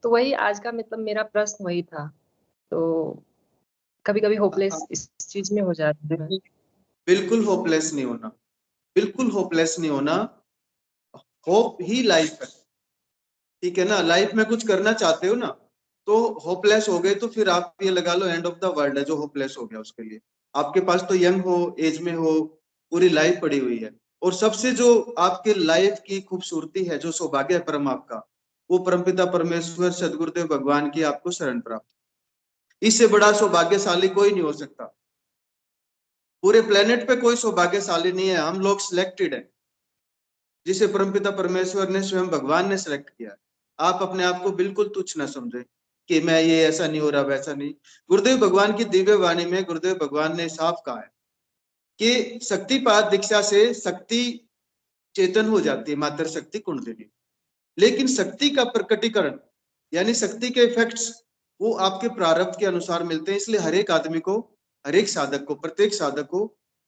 तो वही आज का मतलब मेरा प्रश्न वही था। तो कभी कभी होपलेस इस चीज में हो जाता है। बिल्कुल होपलेस नहीं होना, बिल्कुल होपलेस नहीं होना। होप ही लाइफ है, ठीक है ना। लाइफ में कुछ करना चाहते हो ना, तो होपलेस हो गए तो फिर आप ये लगा लो एंड ऑफ द वर्ल्ड है जो होपलेस हो गया उसके लिए। आपके पास तो यंग हो, एज में हो, पूरी लाइफ पड़ी हुई है। और सबसे जो आपके लाइफ की खूबसूरती है, जो सौभाग्य है परम आपका, वो परमपिता परमेश्वर सदगुरुदेव भगवान की आपको शरण प्राप्त। इससे बड़ा सौभाग्यशाली कोई नहीं हो सकता। पूरे प्लेनेट पे कोई सौभाग्यशाली नहीं है, हम लोग सिलेक्टेड है, जिसे परमपिता परमेश्वर ने स्वयं भगवान ने सिलेक्ट किया। आप अपने आप को बिल्कुल तुच्छ न समझे कि मैं ये ऐसा नहीं हो रहा वैसा नहीं। गुरुदेव भगवान की दिव्य वाणी में गुरुदेव भगवान ने साफ कहा है कि शक्तिपात दीक्षा से शक्ति चेतन हो जाती है, मात्र शक्ति कुंडलिनी, लेकिन शक्ति का प्रकटीकरण यानी शक्ति के इफेक्ट्स वो आपके प्रारब्ध के अनुसार मिलते हैं। इसलिए हर एक आदमी को, हर एक साधक को, प्रत्येक साधक को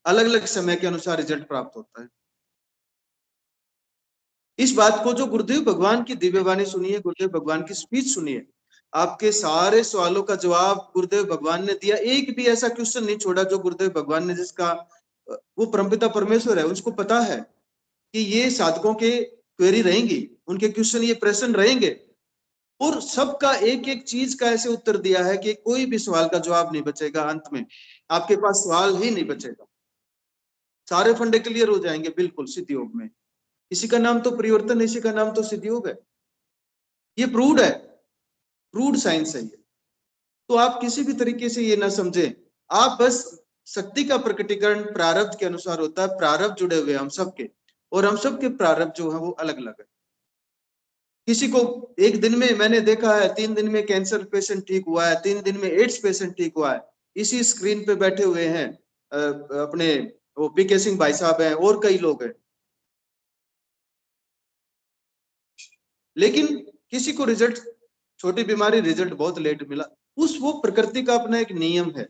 अलग अलग समय के अनुसार रिजल्ट प्राप्त होता है। इस बात को जो गुरुदेव भगवान की दिव्य वाणी सुनिए, गुरुदेव भगवान की स्पीच सुनिए, आपके सारे सवालों का जवाब गुरुदेव भगवान ने दिया। एक भी ऐसा क्वेश्चन नहीं छोड़ा जो गुरुदेव भगवान ने, जिसका वो परमपिता परमेश्वर है उसको पता है कि ये साधकों के क्वेरी रहेंगी, उनके क्वेश्चन ये प्रश्न रहेंगे, और सबका एक एक चीज का ऐसे उत्तर दिया है कि कोई भी सवाल का जवाब नहीं बचेगा। अंत में आपके पास सवाल ही नहीं बचेगा, सारे फंडे क्लियर हो जाएंगे बिल्कुल सिद्ध योग में। इसी का नाम तो परिवर्तन, इसी का नाम तो सिद्ध योग है। ये प्रूव्ड है, प्रूव्ड साइंस है ये। तो आप किसी भी तरीके से ये ना समझे, आप बस शक्ति का प्रकटीकरण प्रारब्ध के अनुसार होता है। प्रारब्ध जुड़े हुए हम सबके, और हम सबके प्रारब्ध जो है वो अलग अलग है। किसी को एक दिन में, मैंने देखा है 3 दिन में कैंसर पेशेंट ठीक हुआ है, 3 दिन में एड्स पेशेंट ठीक हुआ है। इसी स्क्रीन पे बैठे हुए हैं अपने वो पीके सिंह भाई साहब हैं और कई लोग हैं, लेकिन किसी को रिजल्ट, छोटी बीमारी रिजल्ट बहुत लेट मिला। वो प्रकृति का अपना एक नियम है,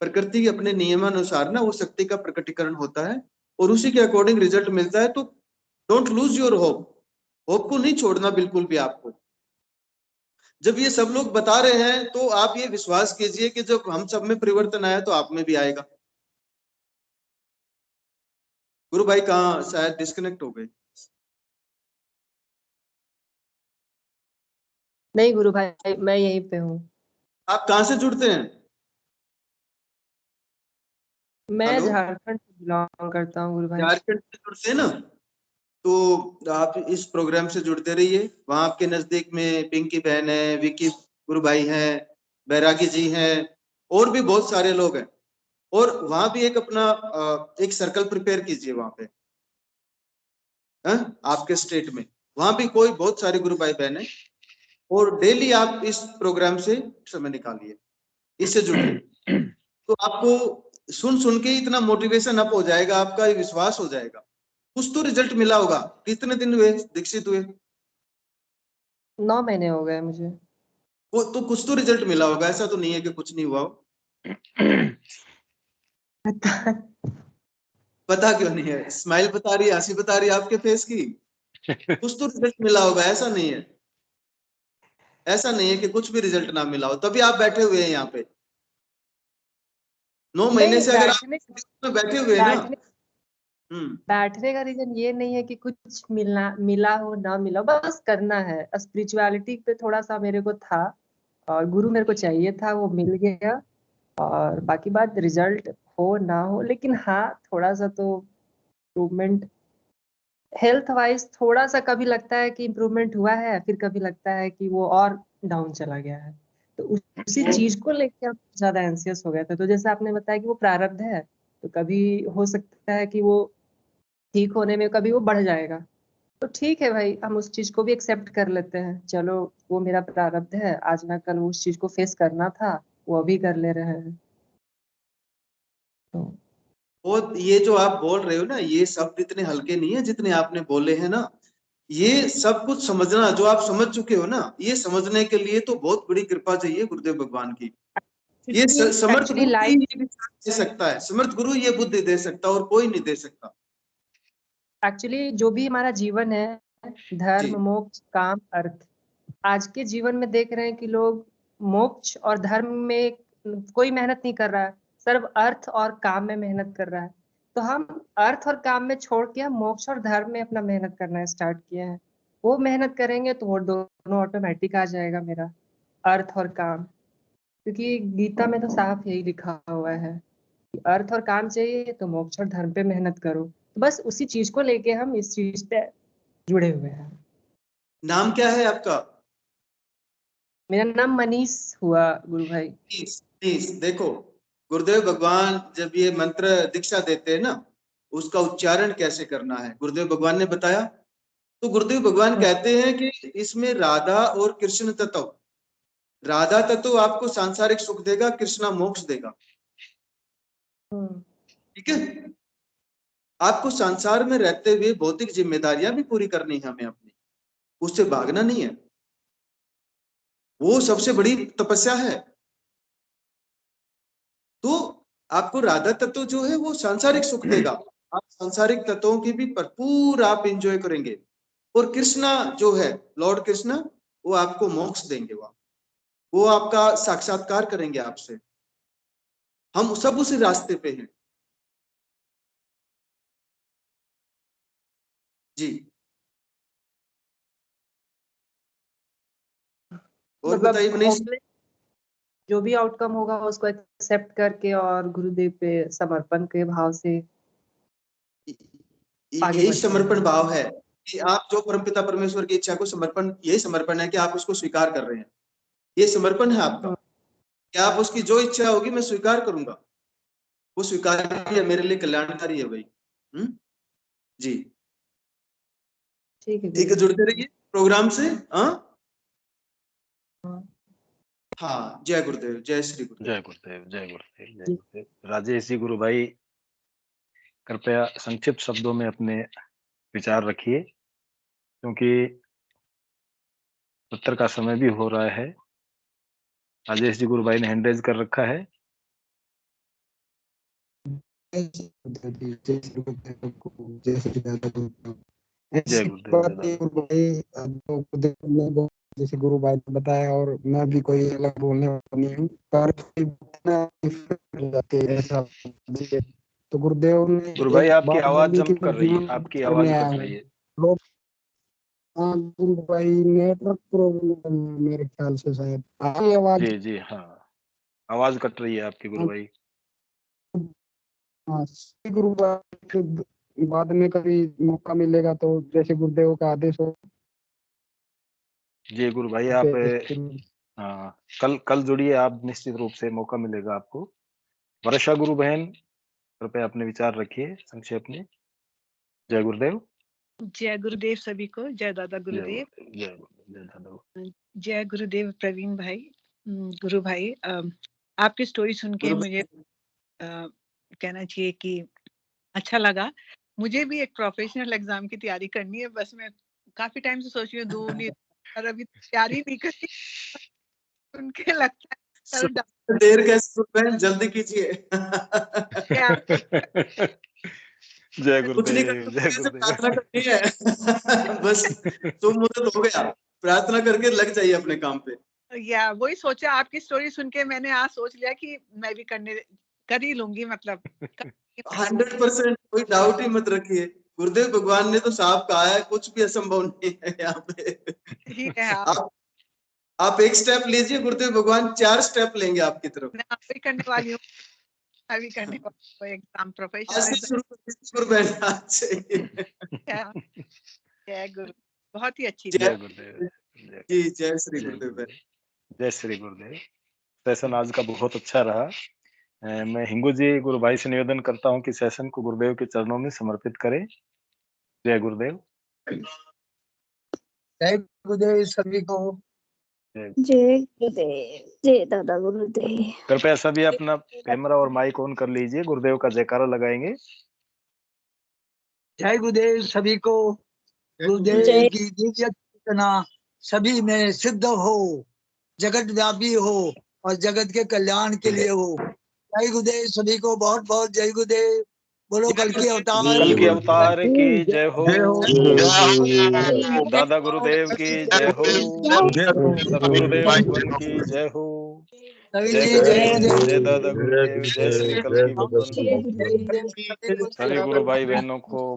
प्रकृति के अपने नियमानुसार ना वो शक्ति का प्रकटीकरण होता है और उसी के अकॉर्डिंग रिजल्ट मिलता है। तो don't lose your hope, hope को नहीं छोड़ना बिल्कुल भी आपको। जब ये सब लोग बता रहे हैं तो आप ये विश्वास कीजिए कि जब हम सब में परिवर्तन आया तो आप में भी आएगा। गुरु भाई कहाँ, शायद डिस्कनेक्ट हो गए। नहीं गुरु भाई, मैं यहीं पे हूँ। आप कहाँ से जुड़ते हैं? मैं झारखंड से बिलोंग करता हूँ गुरु भाई। झारखंड से जुड़ते हैं ना, तो आप इस प्रोग्राम से जुड़ते रहिए। वहां आपके नजदीक में पिंकी बहन है, विकी गुरु भाई हैं, बैरागी जी हैं, और भी बहुत सारे लोग हैं। और वहां भी एक अपना एक सर्कल प्रिपेयर कीजिए वहां पे, आपके स्टेट में वहां भी कोई बहुत सारे गुरु भाई बहन है, और डेली आप इस प्रोग्राम से समय निकालिए, इससे जुड़िए। तो आपको सुन के इतना मोटिवेशन अप हो जाएगा, आपका विश्वास हो जाएगा। कुछ तो रिजल्ट मिला होगा। कितने दिन हुए दीक्षित हुए? 9 महीने हो गए मुझे। वो तो कुछ तो रिजल्ट मिला होगा, ऐसा तो नहीं है कि कुछ नहीं हुआ हो। पता क्यों नहीं है? स्माइल बता रही है, हंसी बता रही है आपके फेस की। कुछ तो रिजल्ट मिला होगा, ऐसा नहीं है, ऐसा नहीं है कि कुछ भी रिजल्ट ना मिला हो, तभी आप बैठे हुए हैं यहाँ पे 9 महीने से। अगर आप बैठे हुए हैं ना, बैठने का रीजन ये नहीं है कि कुछ मिला हो ना मिला, बस करना है। स्पिरिचुअलिटी पे थोड़ा सा मेरे को था और गुरु मेरे को चाहिए था, वो मिल गया। और बाकी बात रिजल्ट हो ना हो, लेकिन हाँ थोड़ा सा तो इम्प्रूवमेंट हेल्थ वाइज थोड़ा सा कभी लगता है कि इम्प्रूवमेंट हुआ है, फिर कभी लगता है कि वो और डाउन चला गया है। तो उसी चीज को लेकर हम ज्यादा एंसियस हो गए थे। तो जैसे आपने बताया कि वो प्रारब्ध है, तो कभी हो सकता है कि वो ठीक होने में कभी वो बढ़ जाएगा। तो ठीक है भाई, हम उस चीज को भी एक्सेप्ट कर लेते हैं। चलो वो मेरा प्रारब्ध है, आज ना कल उस चीज को फेस करना था, वो अभी कर ले रहे हैं। तो वो ये जो आप बोल रहे हो ना, ये शब्द इतने हल्के नहीं है जितने आपने बोले हैं ना। ये सब कुछ समझना, जो आप समझ चुके हो ना, ये समझने के लिए तो बहुत बड़ी कृपा चाहिए गुरुदेव भगवान की। ये समर्थ गुरु ही दे सकता है, समर्थ गुरु ये बुद्धि दे सकता है, और कोई नहीं दे सकता। एक्चुअली जो भी हमारा जीवन है, धर्म मोक्ष काम अर्थ, आज के जीवन में देख रहे हैं कि लोग मोक्ष और धर्म में कोई मेहनत नहीं कर रहा है, सिर्फ अर्थ और काम में मेहनत कर रहा है। तो हम अर्थ और काम में छोड़ के हम मोक्ष और धर्म में अपना मेहनत करना स्टार्ट किए हैं। वो मेहनत करेंगे तो वो दोनों ऑटोमेटिक आ जाएगा, मेरा अर्थ और काम। क्योंकि गीता में तो साफ यही लिखा हुआ है कि अर्थ और काम चाहिए तो मोक्ष और धर्म पे मेहनत करो। तो बस उसी चीज को लेके हम इस चीज पे जुड़े हुए हैं। नाम क्या है आपका? मेरा नाम मनीष हुआ गुरु भाई। मनीष, देखो गुरुदेव भगवान जब ये मंत्र दीक्षा देते हैं ना, उसका उच्चारण कैसे करना है गुरुदेव भगवान ने बताया। तो गुरुदेव भगवान कहते हैं कि इसमें राधा और कृष्ण तत्व, राधा तत्व आपको सांसारिक सुख देगा, कृष्णा मोक्ष देगा। ठीक है, आपको संसार में रहते हुए भौतिक जिम्मेदारियां भी पूरी करनी है हमें अपनी, उससे भागना नहीं है। वो सबसे बड़ी तपस्या है। तो आपको राधा तत्व जो है वो सांसारिक सुख देगा, आप सांसारिक तत्वों की भी भरपूर आप एंजॉय करेंगे। और कृष्णा जो है, लॉर्ड कृष्णा, वो आपको मोक्ष देंगे, वो आपका साक्षात्कार करेंगे आपसे। हम सब उसी रास्ते पे हैं। जी, और बताइए मनीष। जो भी आउटकम होगा उसको एक्सेप्ट करके और गुरुदेव पे समर्पण के भाव से यही समर्पण भाव है कि आप जो परमपिता परमेश्वर की इच्छा को समर्पण, यही समर्पण है कि आप उसको स्वीकार कर रहे हैं। ये समर्पण है आपका कि आप उसकी जो इच्छा होगी मैं स्वीकार करूंगा, वो स्वीकार है, मेरे लिए कल्याणकारी है भाई। जी ठीक है, जुड़ते रहिए प्रोग्राम से। हाँ, जय गुरुदेव, जय श्री गुरुदेव। जय गुरुदेव, जय गुरुदेव, जय गुरुदेव। राजेश जी गुरु भाई, कृपया संक्षिप्त शब्दों में अपने विचार रखिए, क्योंकि उत्तर का समय भी हो रहा है। राजेश जी गुरु भाई ने हैंड रेज कर रखा है। जय गुरुदेव। जैसे गुरु भाई ने बताया, और मैं भी कोई अलग बोलने वाला नहीं हूँ, पर ऐसा तो गुरुदेव ने गुरु भाई आपकी आवाज जंप कर रही है, आपकी आवाज कट रही है। गुरु भाई नेटवर्क प्रॉब्लम मेरे ख्याल से शायद आवाज। जी जी हाँ, आवाज कट रही है आपकी गुरु भाई। हाँ, गुरु भाई बाद में कभी मौका मिलेगा तो जैसे गुरुदेव का आदेश हो। जी गुरु भाई, आप कल जुड़िए, आप निश्चित रूप से मौका मिलेगा आपको। वर्षा गुरु बहन, कृपया अपने विचार रखिए संक्षेप में। जय गुरुदेव। जय गुरुदेव सभी को। जय दादा गुरुदेव। जय दादा। जय गुरुदेव प्रवीण भाई, गुरु भाई। आपकी स्टोरी सुन के मुझे कहना चाहिए कि अच्छा लगा। मुझे भी एक प्रोफेशनल एग्जाम की तैयारी करनी है, बस मैं काफी टाइम से सोच रही हूँ, दूर नहीं, और अभी तैयारी नहीं करी। उनके लगता है देर कैसे, जल्दी कीजिए। जय गुरुदेव, जय गुरुदेव। प्रार्थना करनी है। बस तो मुझे हो गया, प्रार्थना करके लग जाइए अपने काम पे। या वही सोचा, आपकी स्टोरी सुन के मैंने आज सोच लिया कि मैं भी कर ही लूंगी, मतलब 100%, कोई डाउट ही मत रखिए। गुरुदेव भगवान ने तो साफ कहा है, कुछ भी असंभव नहीं है यहाँ पे। ठीक है। आप एक स्टेप लीजिए, गुरुदेव भगवान 4 स्टेप लेंगे आपकी तरफ। मैं अभी करने वाली हूँ, अभी करने वाली हूँ एग्जाम, प्रोफेशनल जय गुरु, बहुत ही अच्छी। जय गुरुदेव जी, जय श्री गुरुदेव। जय श्री गुरुदेव। सेशन आज का बहुत अच्छा रहा। मैं हिंगू जी गुरु भाई से निवेदन करता हूं कि सेशन को गुरुदेव के चरणों में समर्पित करें। जय गुरुदेव। जय गुरुदेव सभी को। जय गुरुदेव, जय दादा गुरुदेव। कृपया सभी अपना कैमरा और माइक ऑन कर लीजिए, गुरुदेव का जयकारा लगाएंगे। जय गुरुदेव सभी को। गुरुदेव की दिव्य चेतना सभी में सिद्ध हो, जगत व्यापी हो और जगत के कल्याण के लिए हो। जय गुरुदेव सभी को, बहुत बहुत जय गुरुदेव। बोलो कल की अवतार की जय हो। दादा गुरुदेव की जय हो। सतगुरुदेव भगवान की जय हो। जय दादा गुरुदेव, जय श्री कल की भगवान। सभी गुरु भाई बहनों को